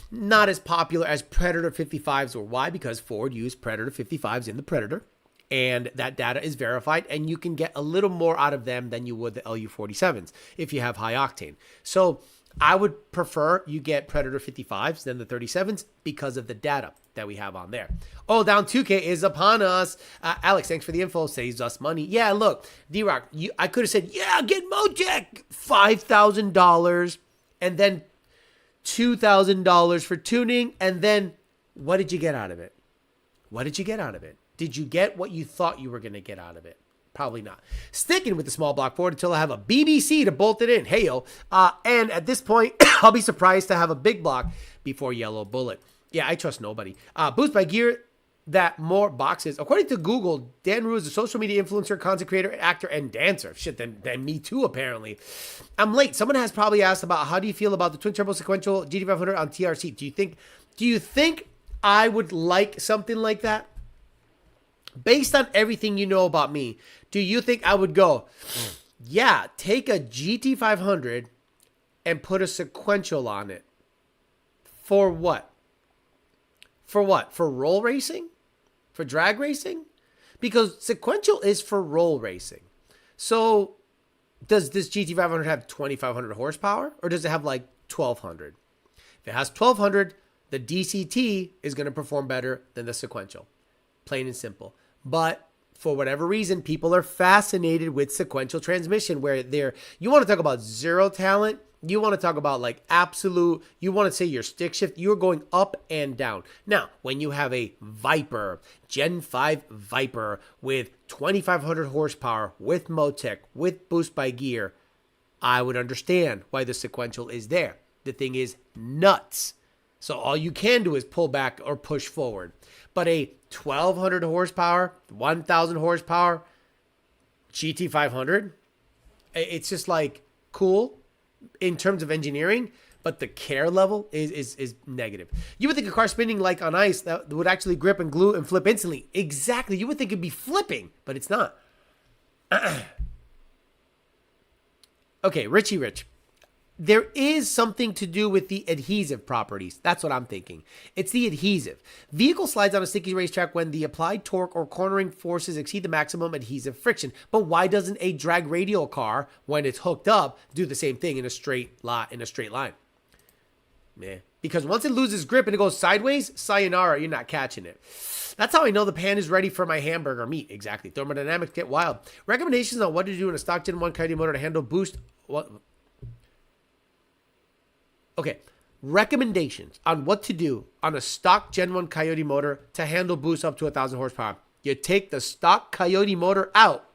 not as popular as Predator 55s. Or why? Because Ford used Predator 55s in the Predator, and that data is verified, and you can get a little more out of them than you would the LU47s if you have high octane. So I would prefer you get Predator 55s than the 37s because of the data that we have on there. Oh, down 2K is upon us. Alex, thanks for the info. Saves us money. Yeah, look, D-Rock, I could have said, yeah, get Motec, $5,000, and then $2,000 for tuning, and then what did you get out of it? What did you get out of it? Did you get what you thought you were going to get out of it? Probably not. Sticking with the small block Ford until I have a BBC to bolt it in. Hey, yo. And at this point, I'll be surprised to have a big block before Yellow Bullet. Yeah, I trust nobody. Boost by Gear, that more boxes. According to Google, Dan Rue is a social media influencer, content creator, actor, and dancer. Shit, then me too, apparently. I'm late. Someone has probably asked about how do you feel about the twin turbo sequential GT500 on TRC. Do you think I would like something like that? Based on everything you know about me, do you think I would go, yeah, take a GT500 and put a sequential on it? For what? For what? For roll racing? For drag racing? Because sequential is for roll racing. So does this GT500 have 2,500 horsepower, or does it have like 1,200? If it has 1,200, the DCT is going to perform better than the sequential. Plain and simple. But for whatever reason, people are fascinated with sequential transmission, where you want to talk about zero talent. You want to talk about like absolute, you want to say your stick shift, you're going up and down. Now, when you have a Viper, Gen 5 Viper with 2,500 horsepower, with Motec, with Boost by Gear, I would understand why the sequential is there. The thing is nuts. So all you can do is pull back or push forward. But a 1,200 horsepower, 1,000 horsepower GT500, it's just like cool in terms of engineering, but the care level is negative. You would think a car spinning like on ice that would actually grip and glue and flip instantly. Exactly. You would think it'd be flipping, but it's not. Okay, Richie Rich. There is something to do with the adhesive properties. That's what I'm thinking. It's the adhesive. Vehicle slides on a sticky racetrack when the applied torque or cornering forces exceed the maximum adhesive friction. But why doesn't a drag radial car, when it's hooked up, do the same thing in a straight line? Yeah. Because once it loses grip and it goes sideways, sayonara, you're not catching it. That's how I know the pan is ready for my hamburger meat. Exactly. Thermodynamics get wild. Recommendations on what to do in a stock Gen 1 Coyote motor to handle boost. Okay, recommendations on what to do on a stock Gen 1 Coyote motor to handle boost up to 1,000 horsepower. You take the stock Coyote motor out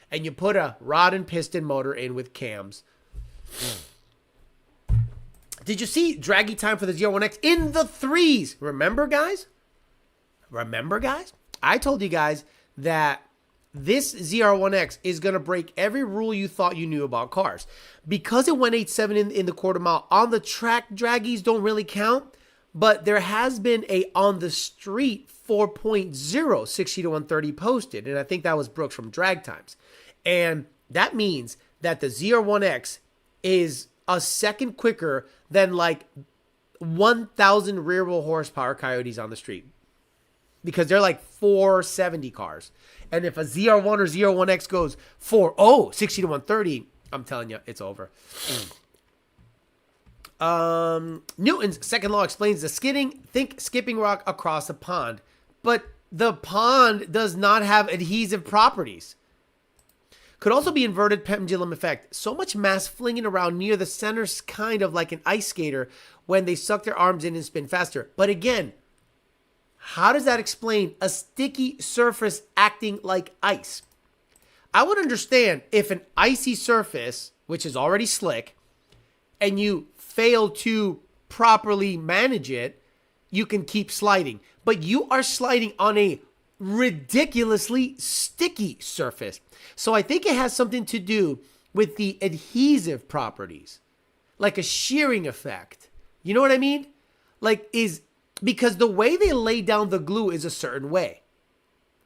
and you put a rod and piston motor in with cams. Did you see draggy time for the ZR1X in the 3s? Remember, guys? I told you guys that this ZR1X is going to break every rule you thought you knew about cars. Because it went 8.7 in the quarter mile, on the track, draggies don't really count. But there has been a on the street 4.0 60 to 130 posted. And I think that was Brooks from Drag Times. And that means that the ZR1X is a second quicker than like 1,000 rear wheel horsepower Coyotes on the street. Because they're like 470 cars. And if a ZR1 or ZR1X goes 4.0, 60 to 130, I'm telling you, it's over. Newton's second law explains the skidding. Think skipping rock across a pond. But the pond does not have adhesive properties. Could also be inverted pendulum effect. So much mass flinging around near the center, kind of like an ice skater when they suck their arms in and spin faster. But again, how does that explain a sticky surface acting like ice? I would understand if an icy surface, which is already slick, and you fail to properly manage it, you can keep sliding. But you are sliding on a ridiculously sticky surface. So I think it has something to do with the adhesive properties, like a shearing effect. You know what I mean? Because the way they lay down the glue is a certain way.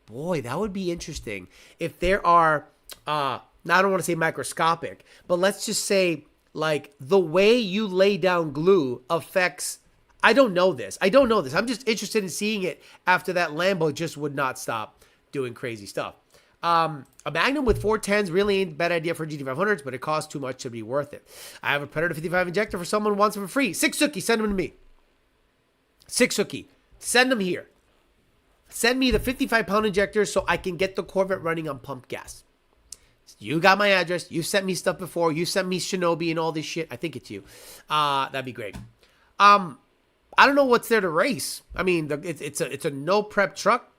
Boy, that would be interesting if there are, now I don't want to say microscopic, but let's just say like the way you lay down glue affects, I don't know this. I'm just interested in seeing it after that Lambo just would not stop doing crazy stuff. A Magnum with 410s really ain't a bad idea for GT500s, but it costs too much to be worth it. I have a Predator 55 injector for someone who wants it for free. Sixsuki, send them to me. Sixsuki, send them here. Send me the 55-pound injector so I can get the Corvette running on pumped gas. You got my address. You sent me stuff before. You sent me Shinobi and all this shit. I think it's you. That'd be great. I don't know what's there to race. I mean, it's a no prep truck.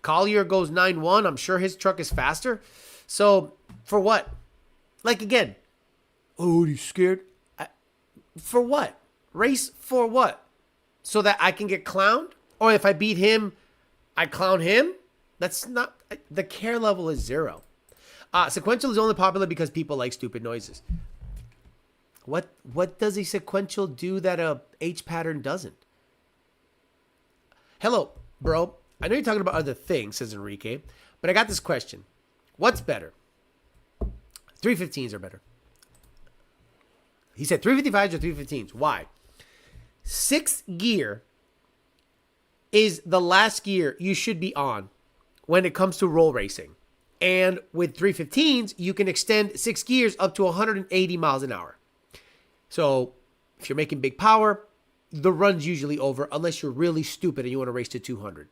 Collier goes 9.1. I'm sure his truck is faster. So for what? Like again, oh, he's scared. For what? Race for what? So that I can get clowned? Or if I beat him, I clown him? That's not, the care level is 0. Sequential is only popular because people like stupid noises. What does a sequential do that a H pattern doesn't? Hello, bro. I know you're talking about other things, says Enrique, but I got this question. What's better? 315s are better. He said 355s or 315s. Why? 6th gear is the last gear you should be on when it comes to roll racing. And with 315s, you can extend 6 gears up to 180 miles an hour. So if you're making big power, the run's usually over unless you're really stupid and you want to race to 200.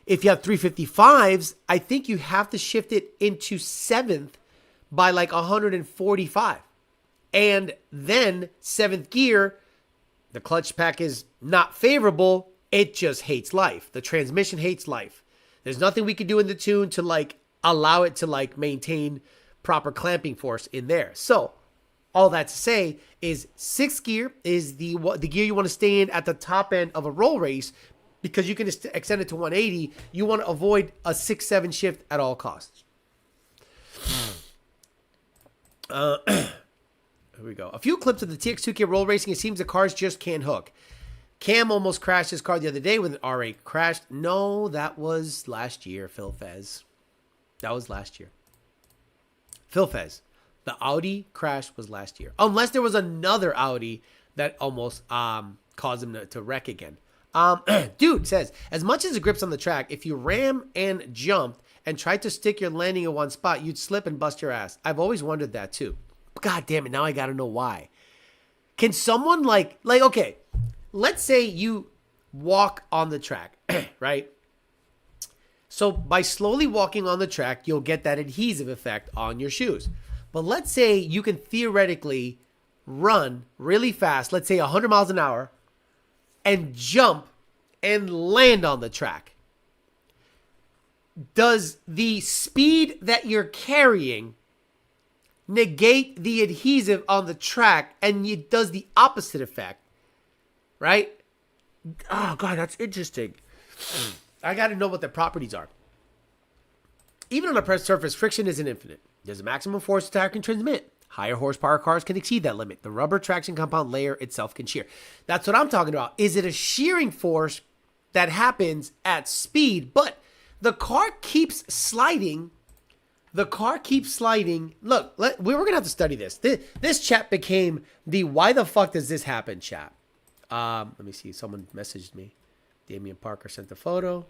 If you have 355s, I think you have to shift it into 7th by like 145. And then 7th gear, the clutch pack is not favorable. It just hates life. The transmission hates life. There's nothing we can do in the tune to like allow it to like maintain proper clamping force in there. So all that to say is 6th gear is the gear you want to stay in at the top end of a roll race because you can extend it to 180. You want to avoid a 6-7 shift at all costs. Here we go. A few clips of the TX2k roll racing. It seems the cars just can't hook. Cam almost crashed his car the other day with an Eray. Crashed. No, that was last year, Phil Fez. That was last year. Phil Fez. The Audi crash was last year. Unless there was another Audi that almost caused him to wreck again. Dude says, as much as it grips on the track, if you ram and jumped and tried to stick your landing in one spot, you'd slip and bust your ass. I've always wondered that too. God damn it, now I gotta know why. Can someone like okay, let's say you walk on the track, right? So by slowly walking on the track, you'll get that adhesive effect on your shoes. But let's say you can theoretically run really fast, let's say 100 miles an hour, and jump and land on the track. Does the speed that you're carrying negate the adhesive on the track, and it does the opposite effect, right? Oh, God, that's interesting. I got to know what the properties are. Even on a pressed surface, friction isn't infinite. There's a maximum force the tire can transmit. Higher horsepower cars can exceed that limit. The rubber traction compound layer itself can shear. That's what I'm talking about. Is it a shearing force that happens at speed, but the car keeps sliding? The car keeps sliding. Look, we're going to have to study this. This chat became the why the fuck does this happen chat. Let me see. Someone messaged me. Damian Parker sent the photo.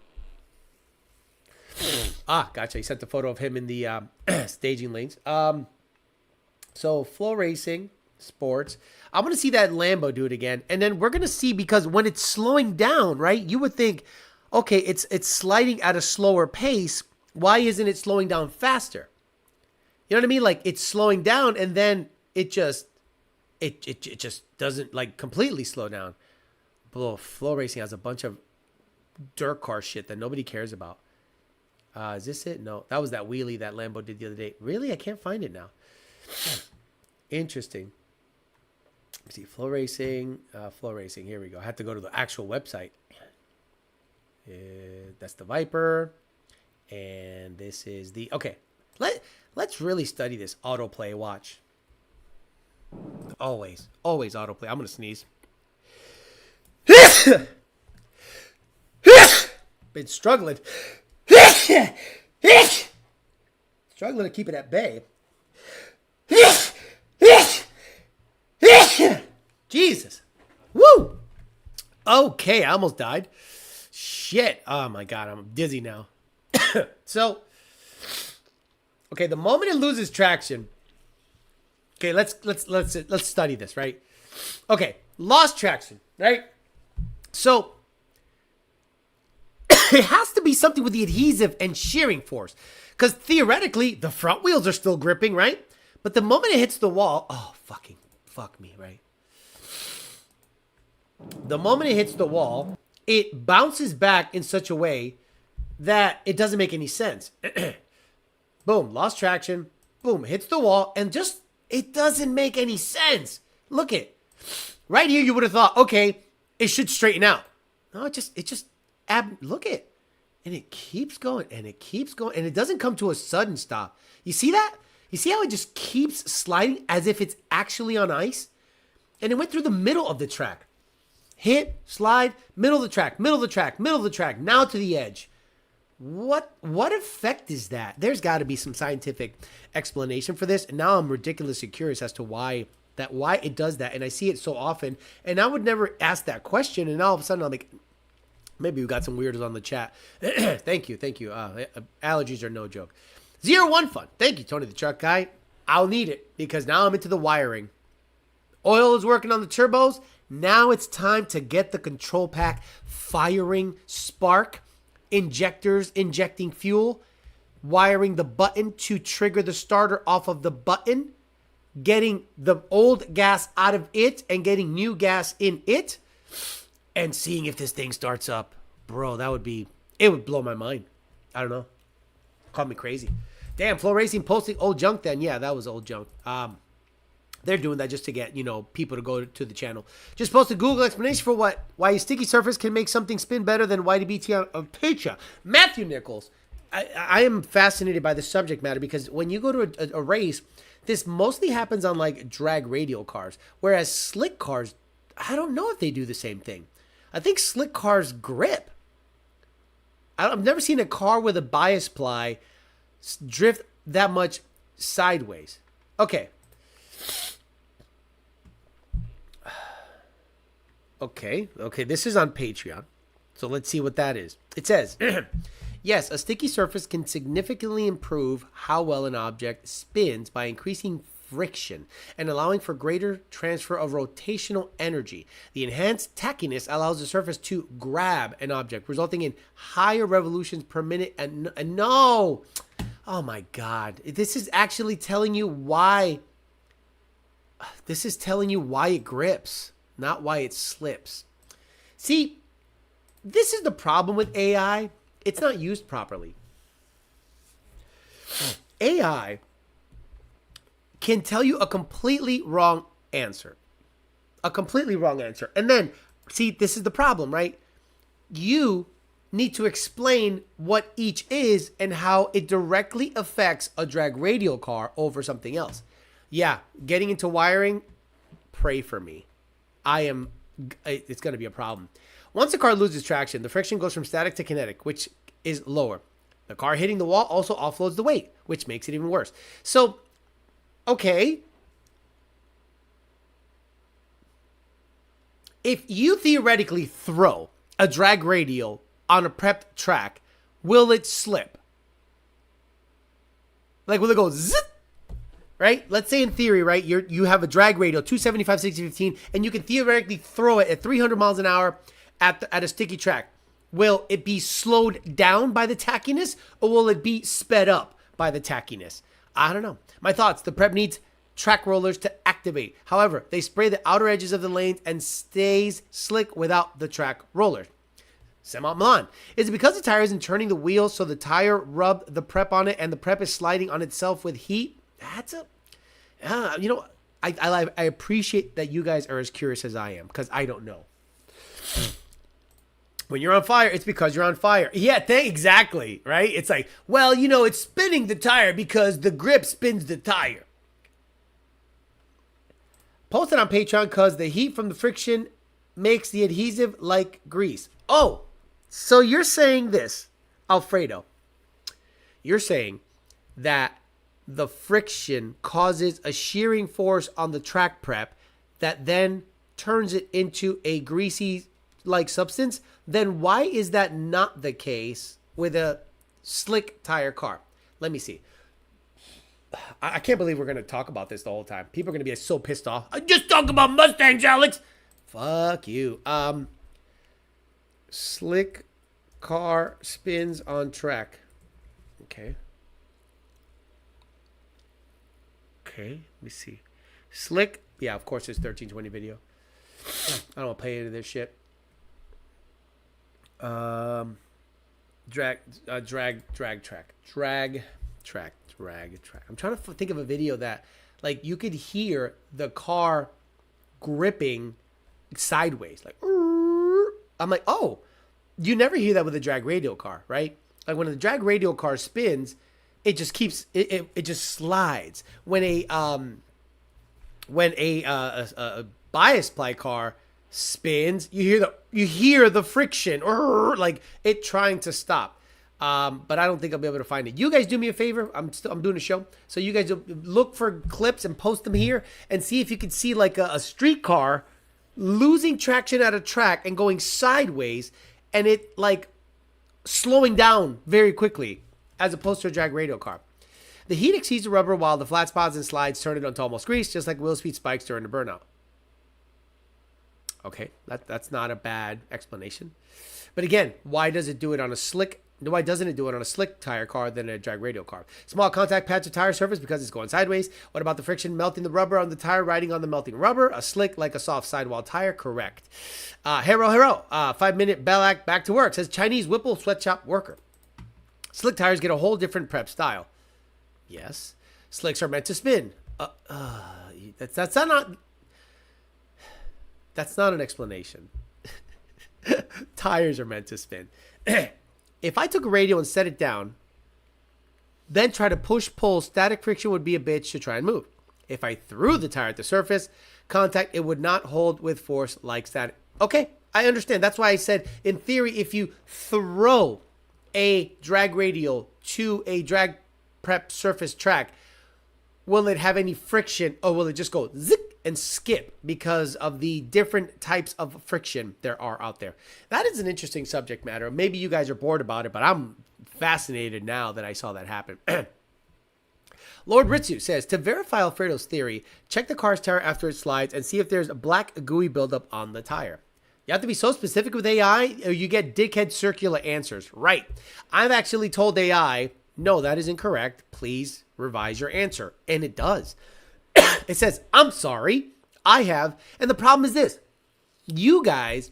Gotcha. He sent the photo of him in the staging lanes. So flow racing, sports. I'm going to see that Lambo do it again. And then we're going to see, because when it's slowing down, right, you would think, okay, it's sliding at a slower pace. Why isn't it slowing down faster? You know what I mean? Like, it's slowing down and then it just doesn't like completely slow down. But flow racing has a bunch of dirt car shit that nobody cares about. Is this it? No, that was that wheelie that Lambo did the other day. Really? I can't find it now. Interesting. Let's see, flow racing. Here we go. I have to go to the actual website. That's the Viper. And this is the... Okay, let's really study this autoplay. Watch. Always autoplay. I'm going to sneeze. Been struggling. Struggling to keep it at bay. Jesus. Woo. Okay, I almost died. Shit. Oh my God, I'm dizzy now. So, okay, the moment it loses traction. Okay, let's study this, right? Okay, lost traction, right? So it has to be something with the adhesive and shearing force, because theoretically the front wheels are still gripping, right? But the moment it hits the wall, fuck me, right? The moment it hits the wall, it bounces back in such a way that it doesn't make any sense. Boom, lost traction. Boom, hits the wall, and just, it doesn't make any sense. Look it. Right here, you would have thought, okay, it should straighten out. No, look it. And it keeps going, and it keeps going, and it doesn't come to a sudden stop. You see that? You see how it just keeps sliding as if it's actually on ice? And it went through the middle of the track. Hit, slide, middle of the track, middle of the track, middle of the track, now to the edge. What effect is that? There's got to be some scientific explanation for this. And now I'm ridiculously curious as to why it does that. And I see it so often. And I would never ask that question. And all of a sudden I'm like, maybe we got some weirdos on the chat. Thank you. Allergies are no joke. 01 Fun. Thank you, Tony the Truck Guy. I'll need it because now I'm into the wiring. Oil is working on the turbos. Now it's time to get the control pack firing, spark, injectors injecting fuel, wiring the button to trigger the starter off of the button, getting the old gas out of it and getting new gas in it, and seeing if this thing starts up. Bro, it would blow my mind. I don't know. Call me crazy. Damn, Flow Racing posting old junk then. Yeah, that was old junk. They're doing that just to get, people to go to the channel. Just post a Google explanation for why a sticky surface can make something spin better than YDBT on picture. Matthew Nichols. I am fascinated by the subject matter because when you go to a race, this mostly happens on like drag radial cars, whereas slick cars, I don't know if they do the same thing. I think slick cars grip. I've never seen a car with a bias ply drift that much sideways. Okay. Okay, this is on Patreon. So let's see what that is. It says, yes, a sticky surface can significantly improve how well an object spins by increasing friction and allowing for greater transfer of rotational energy. The enhanced tackiness allows the surface to grab an object, resulting in higher revolutions per minute. And no! Oh my God. This is actually telling you why. This is telling you why it grips, not why it slips. See, this is the problem with AI. It's not used properly. AI can tell you a completely wrong answer. A completely wrong answer. And then, see, this is the problem, right? You need to explain what each is and how it directly affects a drag radial car over something else. Yeah, getting into wiring, pray for me. It's going to be a problem. Once the car loses traction, the friction goes from static to kinetic, which is lower. The car hitting the wall also offloads the weight, which makes it even worse. So, okay. If you theoretically throw a drag radial on a prepped track, will it slip? Like, will it go zip? Right? Let's say in theory, right, you have a drag radial, 275, 60, 15, and you can theoretically throw it at 300 miles an hour at a sticky track. Will it be slowed down by the tackiness, or will it be sped up by the tackiness? I don't know. My thoughts, the prep needs track rollers to activate. However, they spray the outer edges of the lanes and stays slick without the track rollers. Semi Milan. Is it because the tire isn't turning the wheel so the tire rubbed the prep on it and the prep is sliding on itself with heat? That's I appreciate that you guys are as curious as I am, because I don't know. When you're on fire, it's because you're on fire. Yeah, exactly, right? It's like, well, it's spinning the tire because the grip spins the tire. Post it on Patreon because the heat from the friction makes the adhesive like grease. Oh, so you're saying this, Alfredo. You're saying that the friction causes a shearing force on the track prep that then turns it into a greasy-like substance. Then why is that not the case with a slick tire car? Let me see. I can't believe we're going to talk about this the whole time. People are going to be so pissed off. I just talk about Mustangs, Alex. Fuck you. Slick car spins on track. Okay. Okay, let me see. Slick. Yeah, of course, it's 1320 video. I don't want to pay into this shit. Drag track. I'm trying to think of a video that, like, you could hear the car gripping sideways. Like, I'm like, oh, you never hear that with a drag radial car, right? Like, when the drag radial car spins, it just keeps it just slides. When a bias ply car spins, you hear the friction, or like it trying to stop. But I don't think I'll be able to find it. You guys do me a favor. I'm doing a show, so you guys look for clips and post them here and see if you can see like a street car losing traction at a track and going sideways, and it like slowing down very quickly, as opposed to a drag radial car. The heat exceeds the rubber while the flat spots and slides turn it into almost grease, just like wheel speed spikes during the burnout. Okay, that's not a bad explanation. But again, why doesn't it do it on a slick tire car than a drag radial car? Small contact patch of tire surface because it's going sideways. What about the friction melting the rubber on the tire, riding on the melting rubber? A slick like a soft sidewall tire, correct. Hero, 5-minute Bellac back to work, says Chinese Whipple sweatshop worker. Slick tires get a whole different prep style. Yes. Slicks are meant to spin. That's not an explanation. Tires are meant to spin. If I took a radial and set it down, then try to push-pull, static friction would be a bitch to try and move. If I threw the tire at the surface contact, it would not hold with force like static. Okay, I understand. That's why I said, in theory, if you throw a drag radial to a drag prep surface track, will it have any friction, or will it just go zip and skip because of the different types of friction there are out there? That is an interesting subject matter. Maybe you guys are bored about it, but I'm fascinated now that I saw that happen. Lord Ritsu says, to verify Alfredo's theory, check the car's tire after it slides and see if there's a black gooey buildup on the tire. You have to be so specific with AI, or you get dickhead circular answers. Right. I've actually told AI, no, that is incorrect. Please revise your answer. And it does. It says, I'm sorry, I have. And the problem is this. You guys,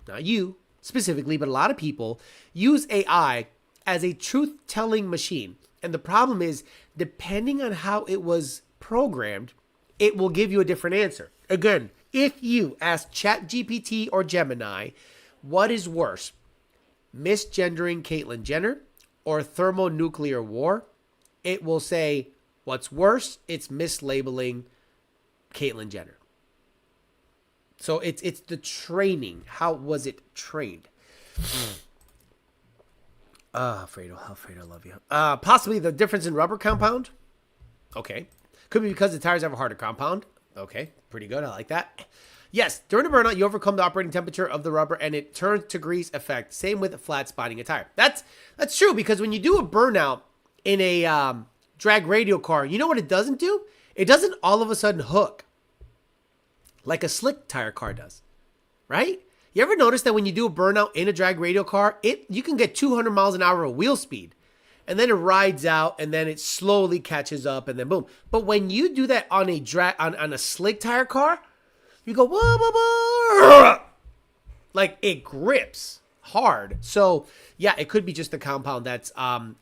not you specifically, but a lot of people use AI as a truth-telling machine. And the problem is, depending on how it was programmed, it will give you a different answer. Again, if you ask ChatGPT or Gemini, what is worse, misgendering Caitlyn Jenner or thermonuclear war, it will say, what's worse, it's mislabeling Caitlyn Jenner. So it's the training. How was it trained? Alfredo, I love you. Possibly the difference in rubber compound. Okay. Could be because the tires have a harder compound. Okay. Pretty good. I like that. Yes. During a burnout, you overcome the operating temperature of the rubber and it turns to grease effect. Same with flat spotting a tire. That's true, because when you do a burnout in a drag radial car, you know what it doesn't do? It doesn't all of a sudden hook like a slick tire car does, right? You ever notice that when you do a burnout in a drag radial car, you can get 200 miles an hour of wheel speed, and then it rides out, and then it slowly catches up, and then boom. But when you do that on a on a slick tire car, you go whoa, whoa, whoa, like it grips hard. So yeah, it could be just the compound that's what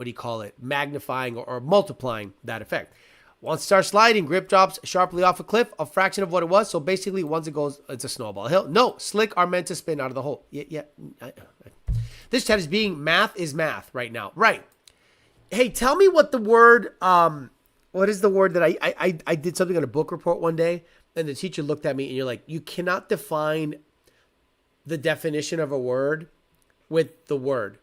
do you call it? Magnifying or multiplying that effect. Once it starts sliding, grip drops sharply off a cliff, a fraction of what it was. So basically, once it goes, it's a snowball hill. No, slick are meant to spin out of the hole. Yeah. This chat is being math is math right now. Right. Hey, tell me what the word, what is the word that I did something on a book report one day, and the teacher looked at me and you're like, you cannot define the definition of a word with the word.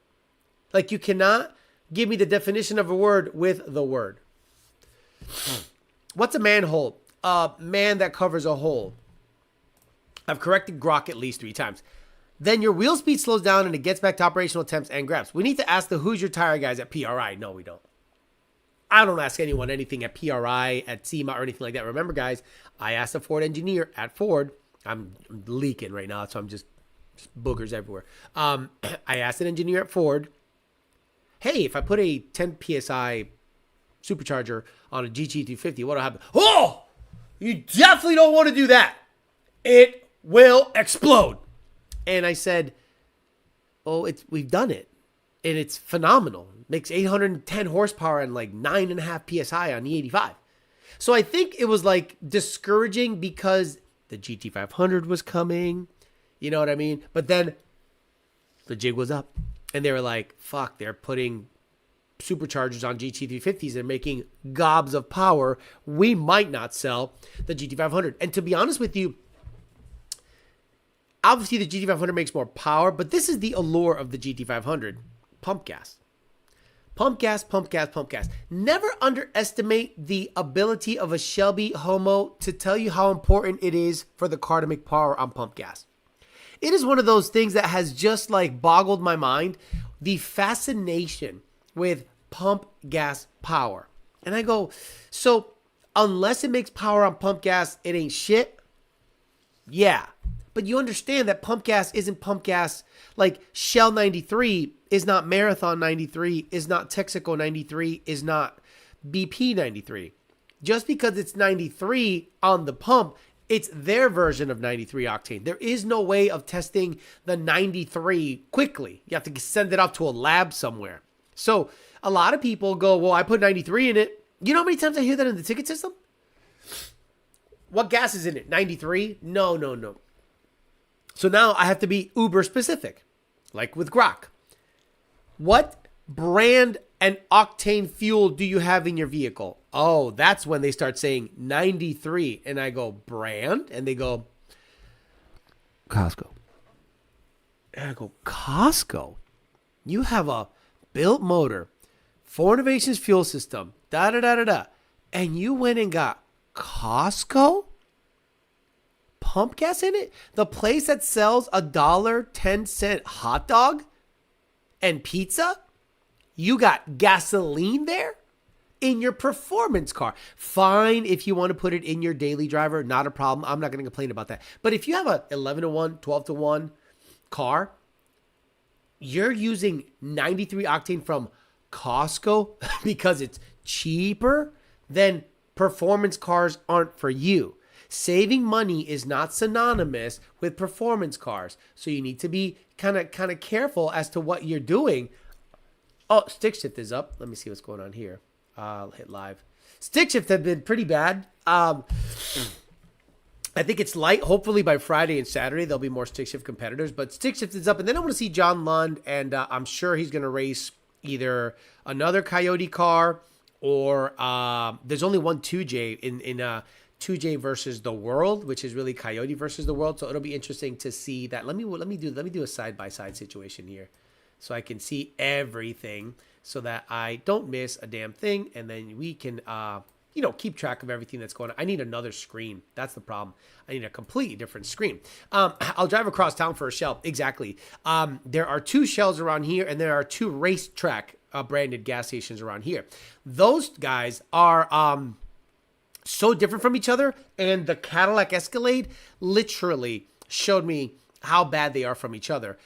Like, you cannot give me the definition of a word with the word. What's a manhole? A man that covers a hole. I've corrected grok at least 3 times. Then your wheel speed slows down and it gets back to operational attempts and grabs. We need to ask the Who's Your Tire guys at PRI. No, we don't. I don't ask anyone anything at PRI, at SEMA, or anything like that. Remember, guys, I asked a Ford engineer at Ford. I'm leaking right now, so I'm just boogers everywhere. I asked an engineer at Ford, hey, if I put a 10 PSI supercharger on a GT350, what'll happen? Oh, you definitely don't want to do that. It will explode. And I said, oh, we've done it. And it's phenomenal. Makes 810 horsepower and like 9.5 PSI on the 85. So I think it was like discouraging because the GT500 was coming. You know what I mean? But then the jig was up. And they were like, fuck, they're putting superchargers on GT350s. They're making gobs of power. We might not sell the GT500. And to be honest with you, obviously the GT500 makes more power, but this is the allure of the GT500. Pump gas. Pump gas, pump gas, pump gas. Never underestimate the ability of a Shelby Homo to tell you how important it is for the car to make power on pump gas. It is one of those things that has just like boggled my mind. The fascination with pump gas power. And I go, so unless it makes power on pump gas, it ain't shit? Yeah. But you understand that pump gas isn't pump gas. Like Shell 93 is not Marathon 93, is not Texaco 93, is not BP 93. Just because it's 93 on the pump, it's their version of 93 octane. There is no way of testing the 93 quickly. You have to send it off to a lab somewhere. So a lot of people go, well, I put 93 in it. You know how many times I hear that in the ticket system? What gas is in it? 93? No. So now I have to be uber specific, like with grok. What brand and octane fuel do you have in your vehicle? Oh, that's when they start saying 93. And I go, brand? And they go, Costco. And I go, Costco? You have a built motor, Ford Innovations fuel system, da-da-da-da-da. And you went and got Costco pump gas in it? The place that sells $1.10 hot dog and pizza? You got gasoline there in your performance car. Fine if you want to put it in your daily driver, not a problem. I'm not going to complain about that. But if you have a 11-to-1, 12-to-1 car, you're using 93 octane from Costco because it's cheaper, then performance cars aren't for you. Saving money is not synonymous with performance cars. So you need to be kind of careful as to what you're doing. Oh, stick shift is up. Let me see what's going on here. I'll hit live. Stick shift have been pretty bad. I think it's light. Hopefully by Friday and Saturday, there'll be more stick shift competitors. But stick shift is up. And then I want to see John Lund. And I'm sure he's going to race either another Coyote car or there's only one 2J in 2J versus the World, which is really Coyote versus the World. So it'll be interesting to see that. Let me do a side-by-side situation here so I can see everything so that I don't miss a damn thing. And then we can, keep track of everything that's going on. I need another screen. That's the problem. I need a completely different screen. I'll drive across town for a Shell. Exactly. There are 2 Shells around here, and there are 2 racetrack branded gas stations around here. Those guys are so different from each other, and the Cadillac Escalade literally showed me how bad they are from each other.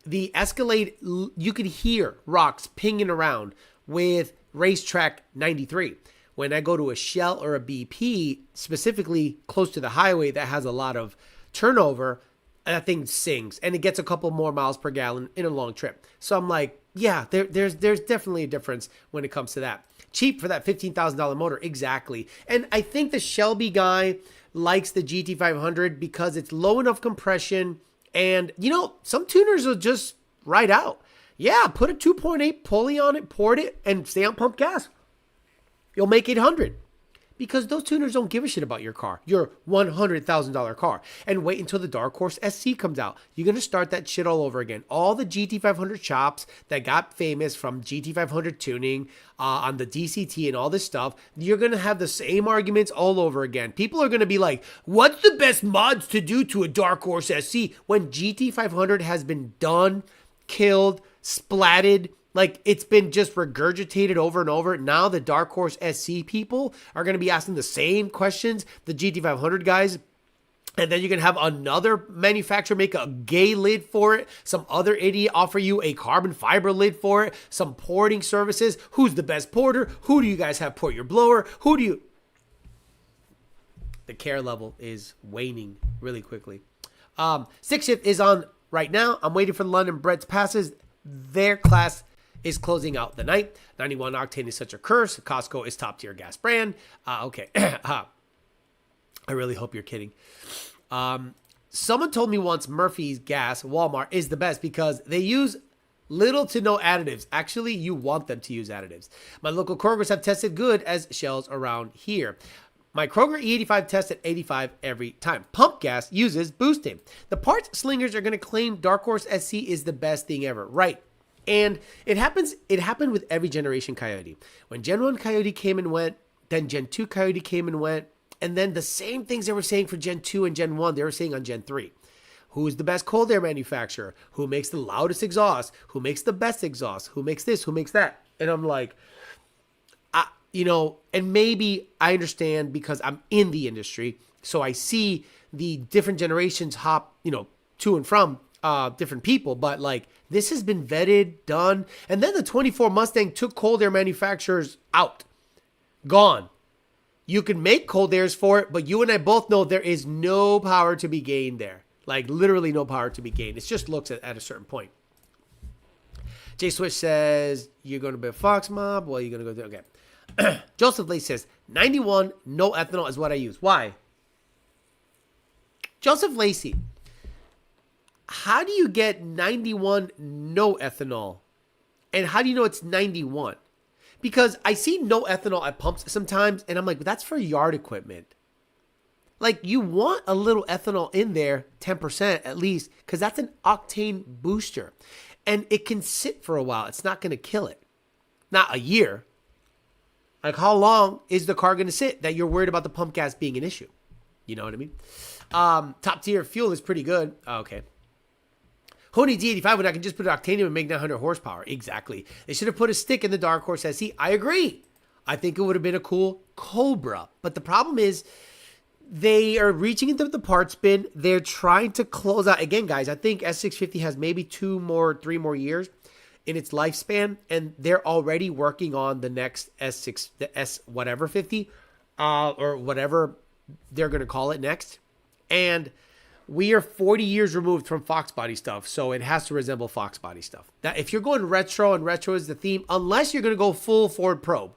The Escalade, you could hear rocks pinging around with Racetrack 93. When I go to a Shell or a BP, specifically close to the highway that has a lot of turnover, that thing sings, and it gets a couple more miles per gallon in a long trip. So I'm like, yeah, there's definitely a difference when it comes to that. Cheap for that $15,000 motor, exactly. And I think the Shelby guy likes the GT500 because it's low enough compression, and some tuners will just ride out. Yeah, put a 2.8 pulley on it, port it, and stay on pump gas. You'll make 800. Because those tuners don't give a shit about your car, your $100,000 car. And wait until the Dark Horse SC comes out. You're going to start that shit all over again. All the GT500 shops that got famous from GT500 tuning on the DCT and all this stuff, you're going to have the same arguments all over again. People are going to be like, what's the best mods to do to a Dark Horse SC? When GT500 has been done, killed, splatted, like it's been just regurgitated over and over. Now the Dark Horse SC people are going to be asking the same questions, the GT500 guys. And then you're going to have another manufacturer make a gay lid for it. Some other idiot offer you a carbon fiber lid for it. Some porting services. Who's the best porter? Who do you guys have port your blower? The care level is waning really quickly. Stick shift is on right now. I'm waiting for the London Brett's passes. Their class is closing out the night. 91 octane is such a curse. Costco is top tier gas brand. Okay. I really hope you're kidding. Someone told me once Murphy's Gas, Walmart, is the best because they use little to no additives. Actually, you want them to use additives. My local Krogers have tested good as Shells around here. My Kroger E85 tests at 85 every time. Pump gas uses boosting. The parts slingers are going to claim Dark Horse SC is the best thing ever. Right. And it happened with every generation Coyote. When Gen 1 Coyote came and went, then Gen 2 Coyote came and went, and then the same things they were saying for Gen 2 and Gen 1, they were saying on Gen 3. Who's the best cold air manufacturer? Who makes the loudest exhaust? Who makes the best exhaust? Who makes this? Who makes that? And I'm like, and maybe I understand because I'm in the industry, so I see the different generations hop, to and from different people, but like this has been vetted, done. And then the 24 Mustang took cold air manufacturers out, gone. You can make cold airs for it, but you and I both know there is no power to be gained there. Like literally no power to be gained. It just looks at a certain point. Jay Switch says, you're going to be a Fox Mob? Well, you're going to go there. Okay. Joseph Lee says, 91, no ethanol is what I use. Why? Joseph Lacey, how do you get 91 no ethanol? And how do you know it's 91? Because I see no ethanol at pumps sometimes, and I'm like, that's for yard equipment. Like, you want a little ethanol in there, 10% at least, because that's an octane booster. And it can sit for a while. It's not going to kill it. Not a year. Like, how long is the car going to sit that you're worried about the pump gas being an issue? You know what I mean? Top tier fuel is pretty good. Okay. Honey D85 when I can just put octanium and make 900 horsepower. Exactly. They should have put a stick in the Dark Horse SC. I agree. I think it would have been a cool Cobra. But the problem is they are reaching into the parts bin. They're trying to close out. Again, guys, I think S650 has maybe 3 more years in its lifespan. And they're already working on the next S6, the S whatever 50, or whatever they're going to call it next. And we are 40 years removed from Fox body stuff, so it has to resemble Fox body stuff. Now, if you're going retro and retro is the theme, unless you're going to go full Ford probe,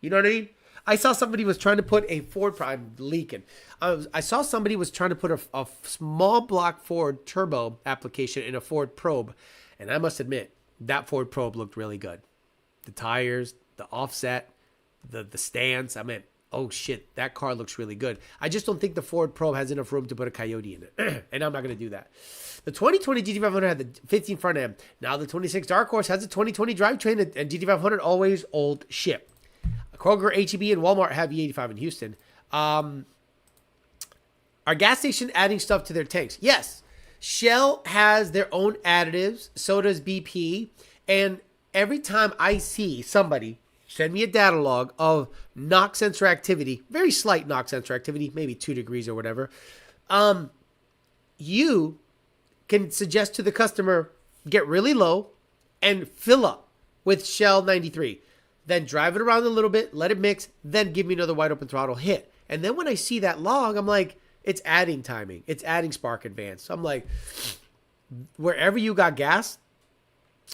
you know what I mean? I saw somebody was trying to put a Ford probe. I'm leaking. I saw somebody was trying to put a small block Ford turbo application in a Ford probe, and I must admit that Ford probe looked really good. The tires, the offset, the stance. I mean, oh shit, that car looks really good. I just don't think the Ford probe has enough room to put a Coyote in it, and I'm not going to do that. The 2020 GT500 had the 15 front end. Now the 26 Dark Horse has a 2020 drivetrain, and GT500 always old shit. Kroger, H-E-B, and Walmart have E85 in Houston. Are gas station adding stuff to their tanks? Yes. Shell has their own additives. So does BP. And every time I see somebody send me a data log of knock sensor activity, very slight knock sensor activity, maybe 2 degrees or whatever, you can suggest to the customer, get really low and fill up with Shell 93. Then drive it around a little bit, let it mix, then give me another wide open throttle hit. And then when I see that log, I'm like, it's adding timing. It's adding spark advance. So I'm like, wherever you got gas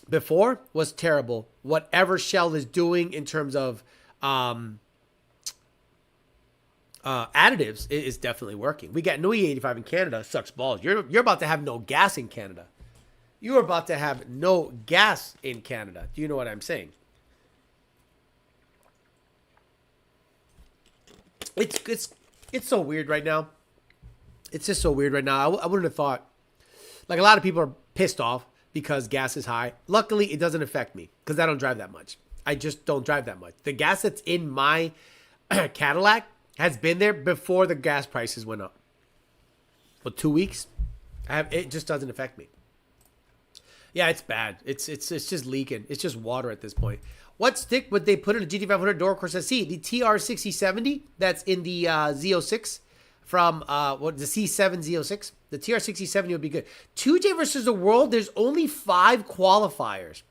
before was terrible. Whatever Shell is doing in terms of additives is definitely working. We got no E85 in Canada. Sucks balls. You're about to have no gas in Canada. You are about to have no gas in Canada. Do you know what I'm saying? It's so weird right now. It's just so weird right now. I wouldn't have thought. Like, a lot of people are pissed off because gas is high. Luckily, it doesn't affect me because I don't drive that much. I just don't drive that much. The gas that's in my Cadillac has been there before the gas prices went up. For 2 weeks, it just doesn't affect me. Yeah, it's bad. It's just leaking. It's just water at this point. What stick would they put in a GT500 door course SC? The TR6070 that's in the Z06 from the C7 Z06. The TR6070 would be good. 2J versus the world, there's only 5 qualifiers.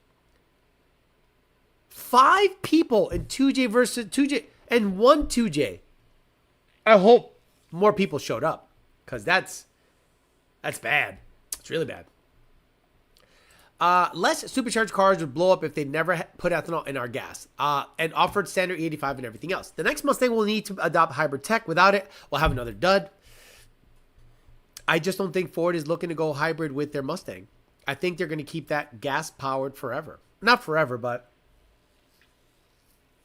5 people in 2J versus 2J and 1 2J. I hope more people showed up because that's bad. It's really bad. Less supercharged cars would blow up if they never put ethanol in our gas and offered standard E85 and everything else. The next Mustang will need to adopt hybrid tech. Without it, we'll have another dud. I just don't think Ford is looking to go hybrid with their Mustang. I think they're going to keep that gas-powered forever. Not forever, but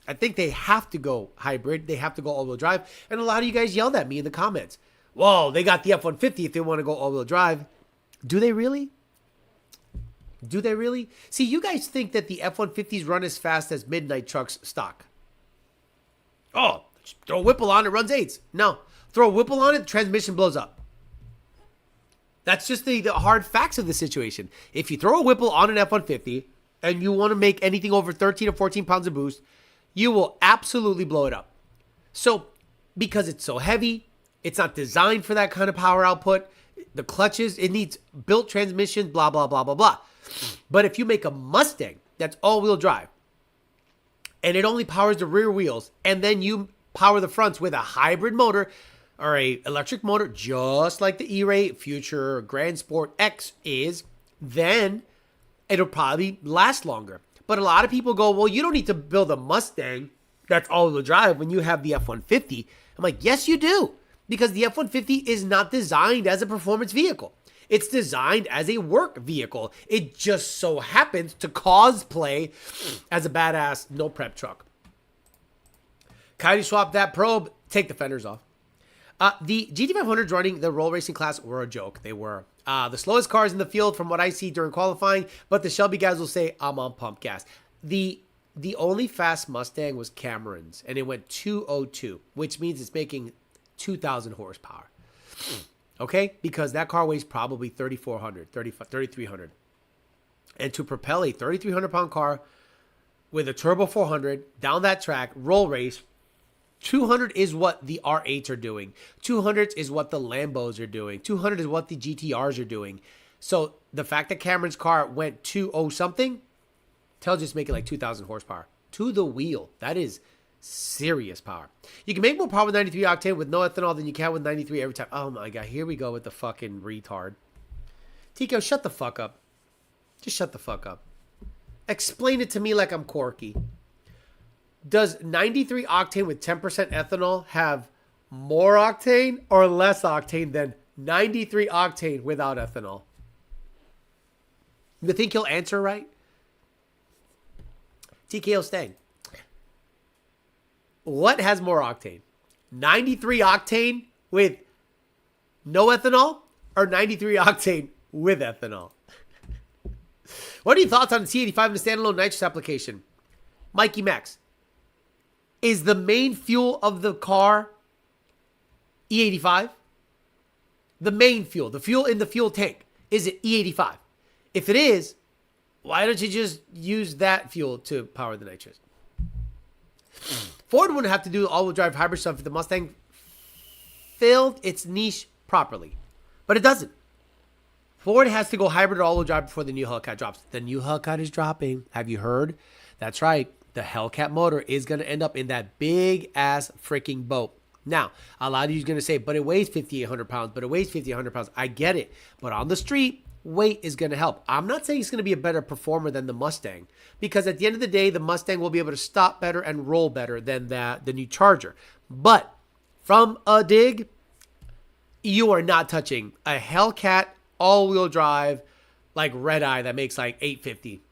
I think they have to go hybrid. They have to go all-wheel drive. And a lot of you guys yelled at me in the comments. Whoa, they got the F-150 if they want to go all-wheel drive. Do they really? Do they really? See, you guys think that the F-150s run as fast as midnight trucks stock. Oh, throw a Whipple on, it runs 8s. No, throw a Whipple on it, the transmission blows up. That's just the hard facts of the situation. If you throw a Whipple on an F-150 and you want to make anything over 13 or 14 pounds of boost, you will absolutely blow it up. So, because it's so heavy, it's not designed for that kind of power output. The clutches, it needs built transmission, blah, blah, blah, blah, blah. But if you make a Mustang that's all-wheel drive and it only powers the rear wheels and then you power the fronts with a hybrid motor or a electric motor, just like the Eray Future Grand Sport X is, then it'll probably last longer. But a lot of people go, well, you don't need to build a Mustang that's all-wheel drive when you have the F-150. I'm like, yes, you do. Because the F-150 is not designed as a performance vehicle. It's designed as a work vehicle. It just so happens to cosplay as a badass no prep truck. Coyote swap that probe, take the fenders off. The GT500s running the roll racing class were a joke. They were the slowest cars in the field from what I see during qualifying, but the Shelby guys will say, I'm on pump gas. The only fast Mustang was Cameron's, and it went 202, which means it's making 2,000 horsepower. Okay? Because that car weighs probably 3,400, 3,300. And to propel a 3,300 pound car with a turbo 400 down that track, roll race, 200 is what the R8s are doing. 200 is what the Lambos are doing. 200 is what the GTRs are doing. So the fact that Cameron's car went 2.0 something tells you it's making like 2,000 horsepower to the wheel. That is Serious power. You can make more power with 93 octane with no ethanol than you can with 93 every time. Oh my God, here we go with the fucking retard. Tico, shut the fuck up. Just shut the fuck up. Explain it to me like I'm Corky. Does 93 octane with 10% ethanol have more octane or less octane than 93 octane without ethanol? You think he'll answer right? TKO Stang. What has more octane? 93 octane with no ethanol or 93 octane with ethanol? What are your thoughts on the C85 and the standalone nitrous application? Mikey Max. Is the main fuel of the car E85? The main fuel, the fuel in the fuel tank, is it E85? If it is, why don't you just use that fuel to power the nitrous? Ford wouldn't have to do all-wheel drive hybrid stuff if the Mustang filled its niche properly. But it doesn't. Ford has to go hybrid or all-wheel drive before the new Hellcat drops. The new Hellcat is dropping. Have you heard? That's right. The Hellcat motor is going to end up in that big-ass freaking boat. Now, a lot of you are going to say, but it weighs 5,800 pounds, but it weighs 5,800 pounds. I get it. But on the street, weight is going to help. I'm not saying it's going to be a better performer than the Mustang, because at the end of the day, the Mustang will be able to stop better and roll better than the new Charger. But from a dig, you are not touching a Hellcat all-wheel drive like Red Eye that makes like 850.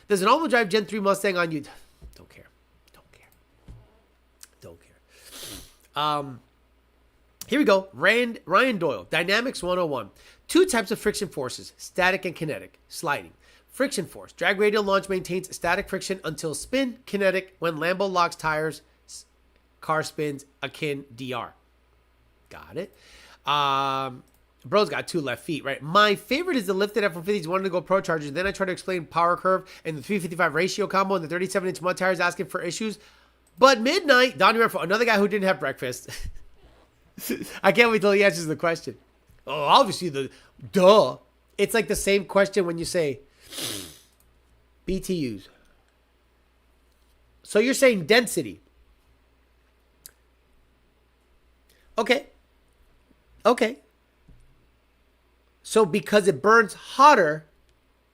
There's an all-wheel drive Gen 3 Mustang on you. Don't care. Here we go. Ryan Doyle, Dynamics 101. Two types of friction forces, static and kinetic, sliding. Friction force, drag radial launch maintains static friction until spin, kinetic, when Lambo locks tires, car spins, akin DR. Got it. Bro's got two left feet, right? My favorite is the lifted F-150s wanted to go Pro Chargers. Then I try to explain power curve and the 355 ratio combo and the 37-inch mud tires asking for issues. But midnight, Donnie Redford, another guy who didn't have breakfast. I can't wait till he answers the question. Oh, obviously duh. It's like the same question when you say BTUs. So you're saying density. Okay. So because it burns hotter,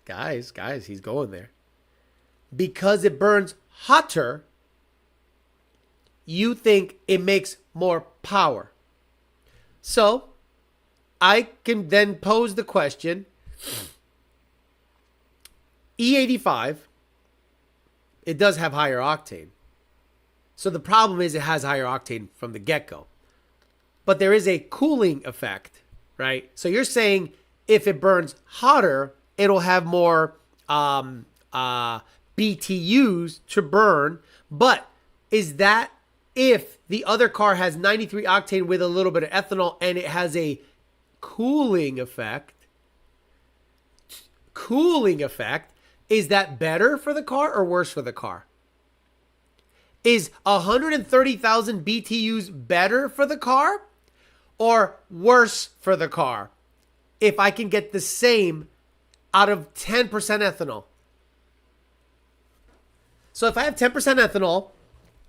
guys, he's going there. Because it burns hotter, you think it makes more power. So I can then pose the question, E85, it does have higher octane. So the problem is it has higher octane from the get-go. But there is a cooling effect, right? So you're saying if it burns hotter, it'll have more BTUs to burn. But is that if the other car has 93 octane with a little bit of ethanol and it has a cooling effect, is that better for the car or worse for the car? Is 130,000 BTUs better for the car or worse for the car if I can get the same out of 10% ethanol? So if I have 10% ethanol,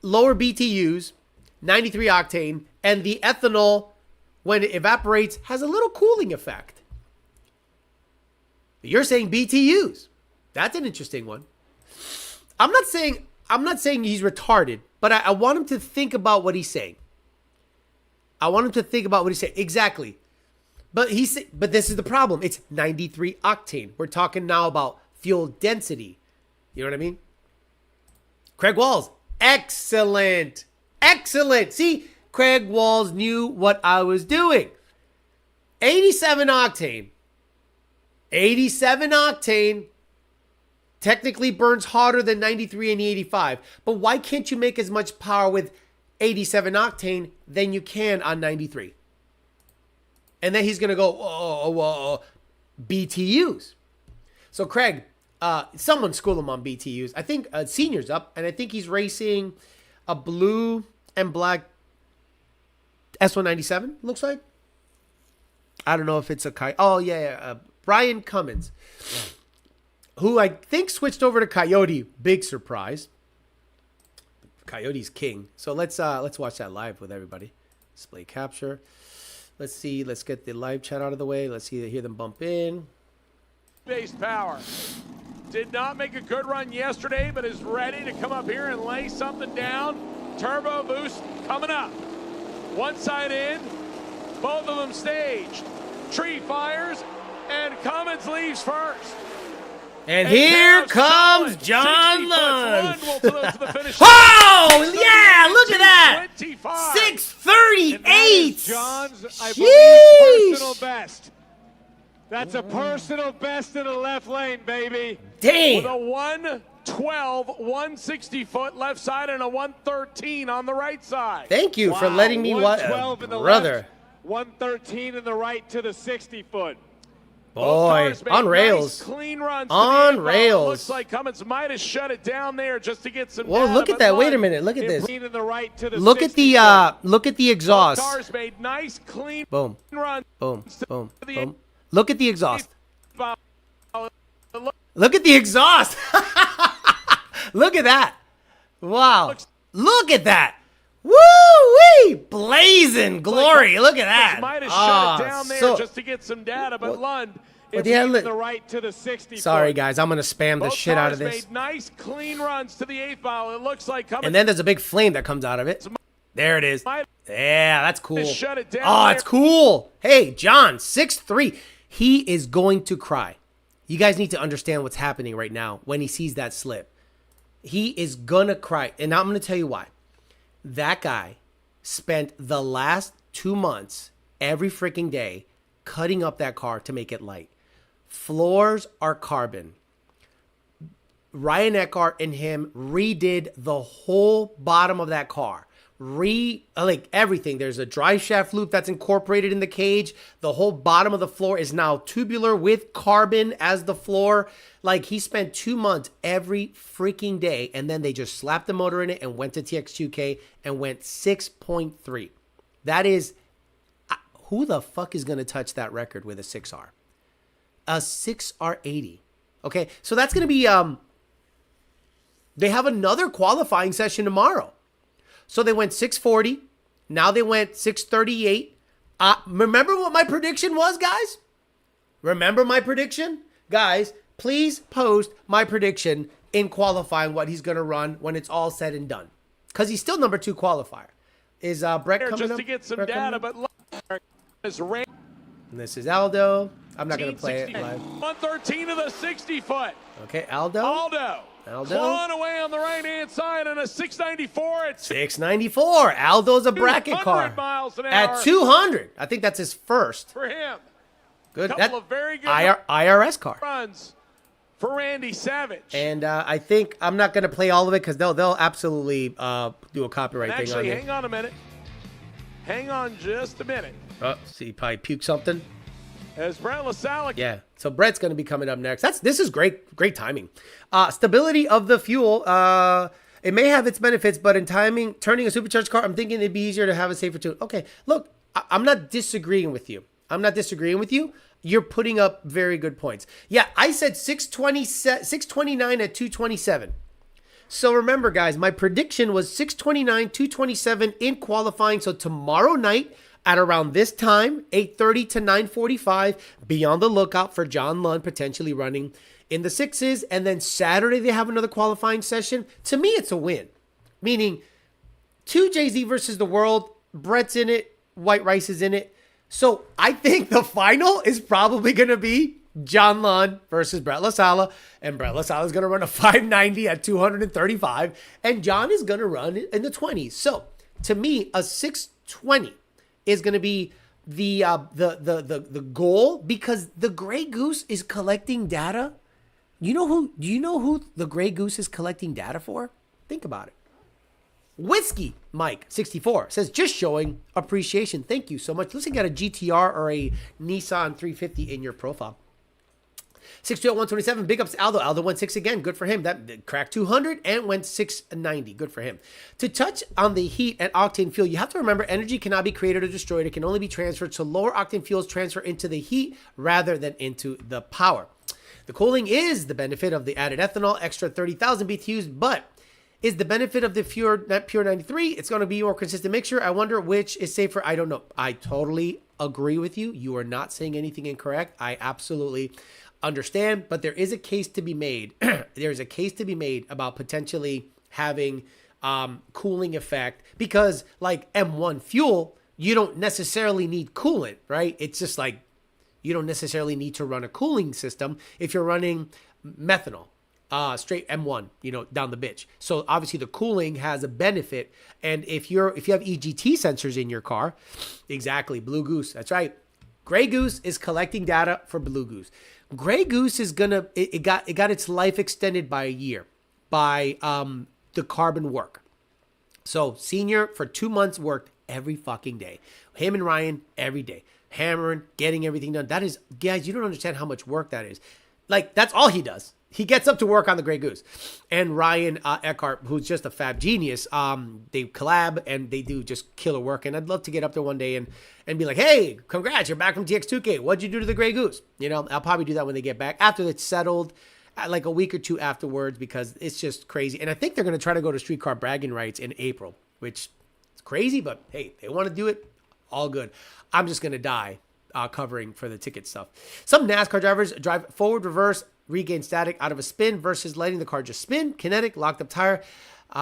lower BTUs, 93 octane, and the ethanol, when it evaporates, has a little cooling effect. You're saying BTUs. That's an interesting one. I'm not saying he's retarded, but I want him to think about what he's saying. Exactly. But this is the problem. It's 93 octane. We're talking now about fuel density. You know what I mean? Craig Walls. Excellent. See, Craig Walls knew what I was doing. 87 octane. 87 octane technically burns hotter than 93 and 85. But why can't you make as much power with 87 octane than you can on 93? And then he's going to go, BTUs. So Craig, someone school him on BTUs. I think Senior's up, and I think he's racing a blue and black S197, looks like. I don't know if it's a Coyote. Oh, yeah. Brian Cummins, who I think switched over to Coyote. Big surprise. Coyote's king. So let's watch that live with everybody. Display capture. Let's see. Let's get the live chat out of the way. Let's hear them bump in. Base power. Did not make a good run yesterday, but is ready to come up here and lay something down. Turbo boost coming up. One side in, both of them staged. Tree fires, and Cummins leaves first. And here comes John Lund. Oh, yeah, look at that. 6:38. John's, I believe, personal best. That's a personal best in the left lane, baby. Damn. With a 112, 160 foot left side and a 113 on the right side. Thank you for letting me watch, 112 in the brother. left, 113 in the right to the 60 foot. Boy, on rails. Nice clean runs on rails. Looks like Cummins might have shut it down there just to get some. Whoa, data, look at that. Wait a minute. Look at this. Look at the exhaust. Cars made nice clean boom. runs. Boom. Boom. Boom. Look at the exhaust. Look at the exhaust. Look at that. Wow. Look at that. Woo-wee! Blazing glory. Look at that. Might have shut it down there just to get some data, but Lund is the right to the 60. Sorry, guys. I'm going to spam the shit out of this. Made nice clean runs to the 8th mile. It looks like coming. And then there's a big flame that comes out of it. There it is. Yeah, that's cool. Shut it down oh, it's cool. Hey, John, 6'3". He is going to cry. You guys need to understand what's happening right now when he sees that slip. He is going to cry. And I'm going to tell you why. That guy spent the last 2 months every freaking day cutting up that car to make it light. Floors are carbon. Ryan Eckhart and him redid the whole bottom of that car. Like everything. There's a drive shaft loop that's incorporated in the cage. The whole bottom of the floor is now tubular with carbon as the floor. Like he spent 2 months every freaking day, and then they just slapped the motor in it and went to TX2k and went 6.3. That is, who the fuck is going to touch that record with a 6R? A 6R80. Okay, so that's going to be, they have another qualifying session tomorrow. So they went 640. Now they went 638. Remember what my prediction was, guys? Remember my prediction? Guys, please post my prediction in qualifying what he's going to run when it's all said and done. Because he's still number 2 qualifier. Is Brett coming just up? to get some Brett data, but and this is Aldo. I'm not going to play it live. 113 of the 60 foot. Okay, Aldo. Clawing away on the right-hand side on a 694 at 694. Aldo's a bracket car. Miles an hour at 200. I think that's his first. For him. Good. Couple of very good IRS car. Runs for Randy Savage. And I think I'm not going to play all of it because they'll absolutely do a copyright thing on it. it. Hang on a minute. Hang on just a minute. See, he probably puked something. As Brett LaSalle. Yeah. So Brett's going to be coming up next. This is great timing. Stability of the fuel. It may have its benefits, but in turning a supercharged car, I'm thinking it'd be easier to have a safer tune. Okay, look, I'm not disagreeing with you. You're putting up very good points. Yeah, I said 629 at 227. So remember, guys, my prediction was 629, 227 in qualifying. So tomorrow night, at around this time, 8:30 to 9:45, be on the lookout for John Lund potentially running in the 6s. And then Saturday, they have another qualifying session. To me, it's a win. Meaning, 2 Jay-Z versus the world. Brett's in it. White Rice is in it. So I think the final is probably going to be John Lund versus Brett LaSalle. And Brett LaSalle is going to run a 590 at 235. And John is going to run in the 20s. So to me, a 620 is going to be the goal, because the Grey Goose is collecting data. Do you know who the Grey Goose is collecting data for? Think about it. Whiskey Mike 64 says, just showing appreciation. Thank you so much. Looks like you got a GTR or a Nissan 350 in your profile. 628-127. Big ups to Aldo. Aldo went 6 again. Good for him. That cracked 200 and went 690. Good for him. To touch on the heat and octane fuel, you have to remember energy cannot be created or destroyed. It can only be transferred. So lower octane fuels transfer into the heat rather than into the power. The cooling is the benefit of the added ethanol, extra 30,000 BTUs, but Is the benefit of the pure 93? It's going to be a more consistent mixture. I wonder which is safer. I don't know. I totally agree with you. You are not saying anything incorrect. I absolutely understand, but there is a case to be made. There's a case to be made about potentially having cooling effect, because like M1 fuel, you don't necessarily need coolant, right? It's just like you don't necessarily need to run a cooling system if you're running methanol. Straight M1, down the bitch. So obviously the cooling has a benefit. And if you have EGT sensors in your car, exactly, Blue Goose, that's right. Grey Goose is collecting data for Blue Goose. Grey Goose is it got its life extended by a year by the carbon work. So Senior for 2 months worked every fucking day. Him and Ryan every day, hammering, getting everything done. That is, guys, you don't understand how much work that is. Like, that's all he does. He gets up to work on the Grey Goose. And Ryan Eckhart, who's just a fab genius, they collab and they do just killer work. And I'd love to get up there one day and be like, hey, congrats, you're back from TX2k. What'd you do to the Grey Goose? I'll probably do that when they get back, after it's settled, like a week or two afterwards, because it's just crazy. And I think they're going to try to go to streetcar bragging rights in April, which is crazy, but hey, they want to do it, all good. I'm just going to die covering for the ticket stuff. Some NASCAR drivers drive forward, reverse, regain static out of a spin versus letting the car just spin. Kinetic, locked up tire,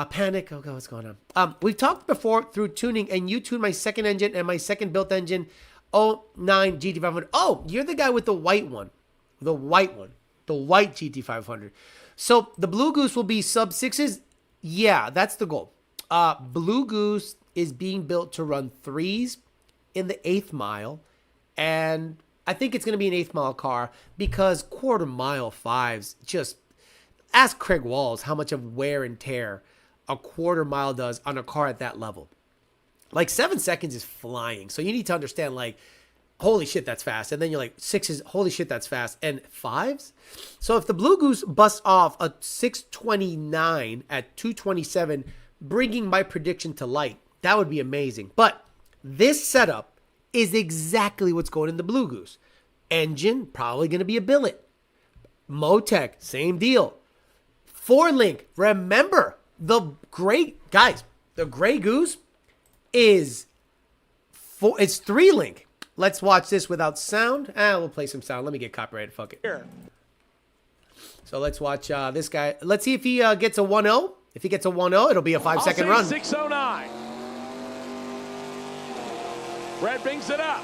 panic. Okay, what's going on? We've talked before through tuning, and you tuned my second engine and my second built engine, 09 GT500. Oh, you're the guy with the white one. The white one. The white GT500. So the Blue Goose will be sub sixes. Yeah, that's the goal. Blue Goose is being built to run threes in the 8th mile. And I think it's going to be an 8th mile car, because quarter mile fives, just ask Craig Walls how much of wear and tear a quarter mile does on a car at that level. Like 7 seconds is flying. So you need to understand, like, holy shit, that's fast. And then you're like, sixes, holy shit, that's fast. And fives? So if the Blue Goose busts off a 629 at 227, bringing my prediction to light, that would be amazing. But this setup is exactly what's going in the Blue Goose. Engine, probably going to be a billet. Motec, same deal. 4-link, remember, the Grey Goose is it's 3-link. Let's watch this without sound. We'll play some sound. Let me get copyrighted. Fuck it. Here. So let's watch this guy. Let's see if he gets a 1-0. If he gets a 1-0, it'll be a 5-second run. 609. Red brings it up.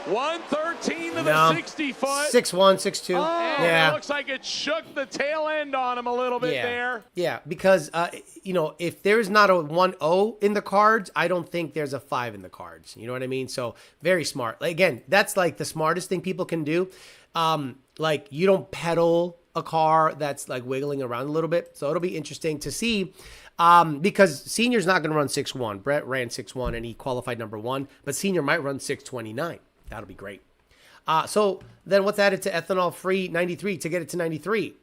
113 to the 60 foot. 6'1", 6'2". Yeah. It looks like it shook the tail end on him a little bit there. Yeah, because, if there's not a 1-0 in the cards, I don't think there's a 5 in the cards. You know what I mean? So very smart. Again, that's like the smartest thing people can do. Like, you don't pedal a car that's like wiggling around a little bit. So it'll be interesting to see. Because Senior's not going to run 6'1". Brett ran 6'1", and he qualified number 1. But Senior might run 6'29". That'll be great. So then what's added to ethanol-free 93 to get it to 93?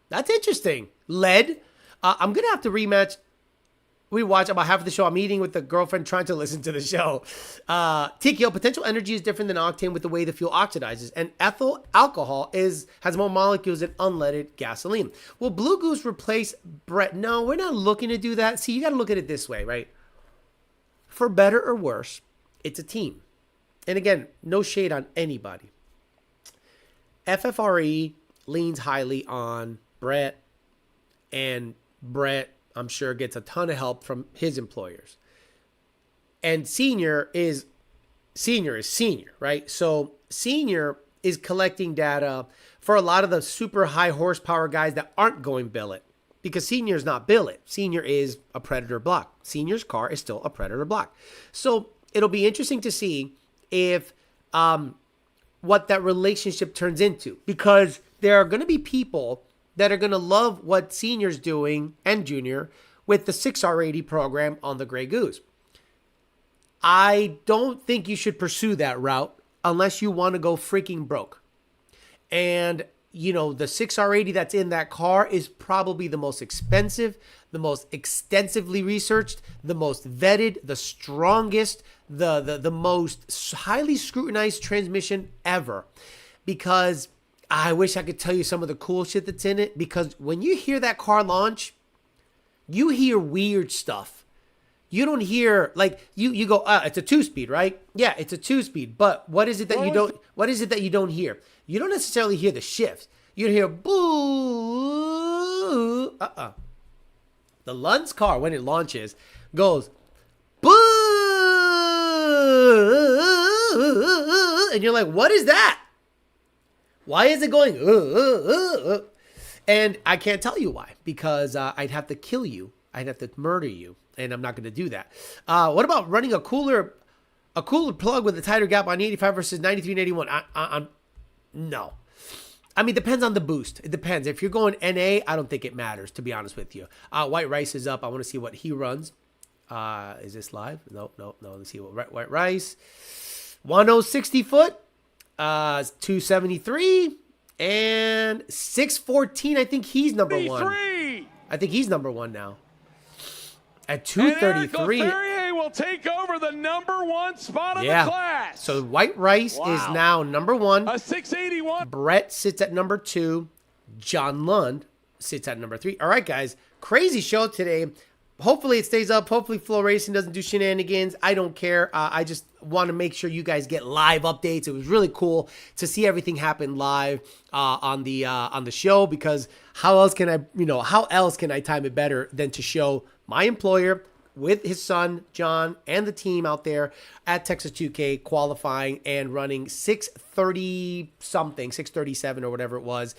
That's interesting. Lead. I'm going to have to rewatch about half of the show. I'm eating with the girlfriend trying to listen to the show. TKO, potential energy is different than octane with the way the fuel oxidizes. And ethyl alcohol has more molecules than unleaded gasoline. Will Blue Goose replace Brett? No, we're not looking to do that. See, you got to look at it this way, right? For better or worse, it's a team. And again, no shade on anybody. FFRE leans highly on Brett, and Brett, I'm sure, gets a ton of help from his employers. And Senior is senior, right? So Senior is collecting data for a lot of the super high horsepower guys that aren't going billet, because Senior's not billet. Senior is a Predator block. Senior's car is still a Predator block. So it'll be interesting to see if what that relationship turns into, because there are going to be people that are going to love what Senior's doing, and Junior, with the 6R80 program on the Grey Goose. I don't think you should pursue that route unless you want to go freaking broke. And the 6R80 that's in that car is probably the most expensive, the most extensively researched, the most vetted, the strongest, the most highly scrutinized transmission ever. Because I wish I could tell you some of the cool shit that's in it, because when you hear that car launch, you hear weird stuff. You don't hear, like, you go, it's a 2-speed, right? Yeah, it's a 2-speed. But what is it that you don't hear? You don't necessarily hear the shifts. You hear boo. The Lund's car, when it launches, goes boo. And you're like, what is that? Why is it going? And I can't tell you why, because I'd have to kill you. I'd have to murder you, and I'm not going to do that. What about running a cooler plug with a tighter gap on 85 versus 93 and 81? No. I mean, depends on the boost. It depends. If you're going NA, I don't think it matters, to be honest with you. White Rice is up. I want to see what he runs. Is this live? No. Let's see what White Rice. 1060 foot. 273 and 614. I think he's number one. I think he's number one now. At 233. Will take over the number one spot of the class. So White Rice is now number one. A 681. Brett sits at number 2. John Lund sits at number 3. All right, guys. Crazy show today. Hopefully it stays up. Hopefully Flow Racing doesn't do shenanigans. I don't care. I just want to make sure you guys get live updates. It was really cool to see everything happen live on the show, because how else can I time it better than to show my employer with his son, John, and the team out there at Texas 2K qualifying and running 630 something, 637 or whatever it was.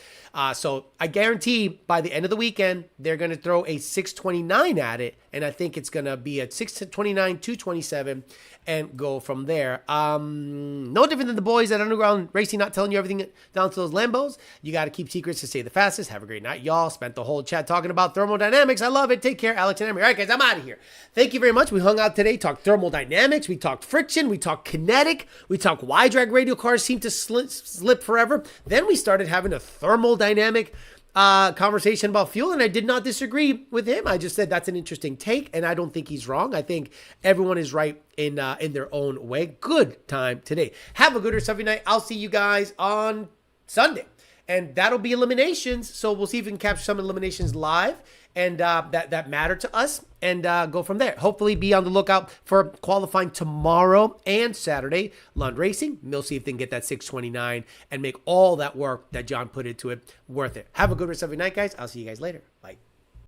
So I guarantee by the end of the weekend, they're going to throw a 629 at it. And I think it's going to be at 629, 227 and go from there. No different than the boys at Underground Racing, not telling you everything down to those Lambos. You got to keep secrets to stay the fastest. Have a great night, y'all. Spent the whole chat talking about thermodynamics. I love it. Take care, Alex and Emery. All right, guys, I'm out of here. Thank you very much. We hung out today, talked thermodynamics. We talked friction. We talked kinetic. We talked why drag radial cars seem to slip forever. Then we started having a thermodynamic conversation about fuel, and I did not disagree with him. I just said that's an interesting take, and I don't think he's wrong. I think everyone is right in their own way. Good time today. Have a good rest of your night. I'll see you guys on Sunday, and that'll be eliminations. So we'll see if we can capture some eliminations live, and that matter to us, and go from there. Hopefully be on the lookout for qualifying tomorrow and Saturday. Lund Racing, we'll see if they can get that 629 and make all that work that John put into it worth it. Have a good rest of your night, guys. I'll see you guys later. Bye.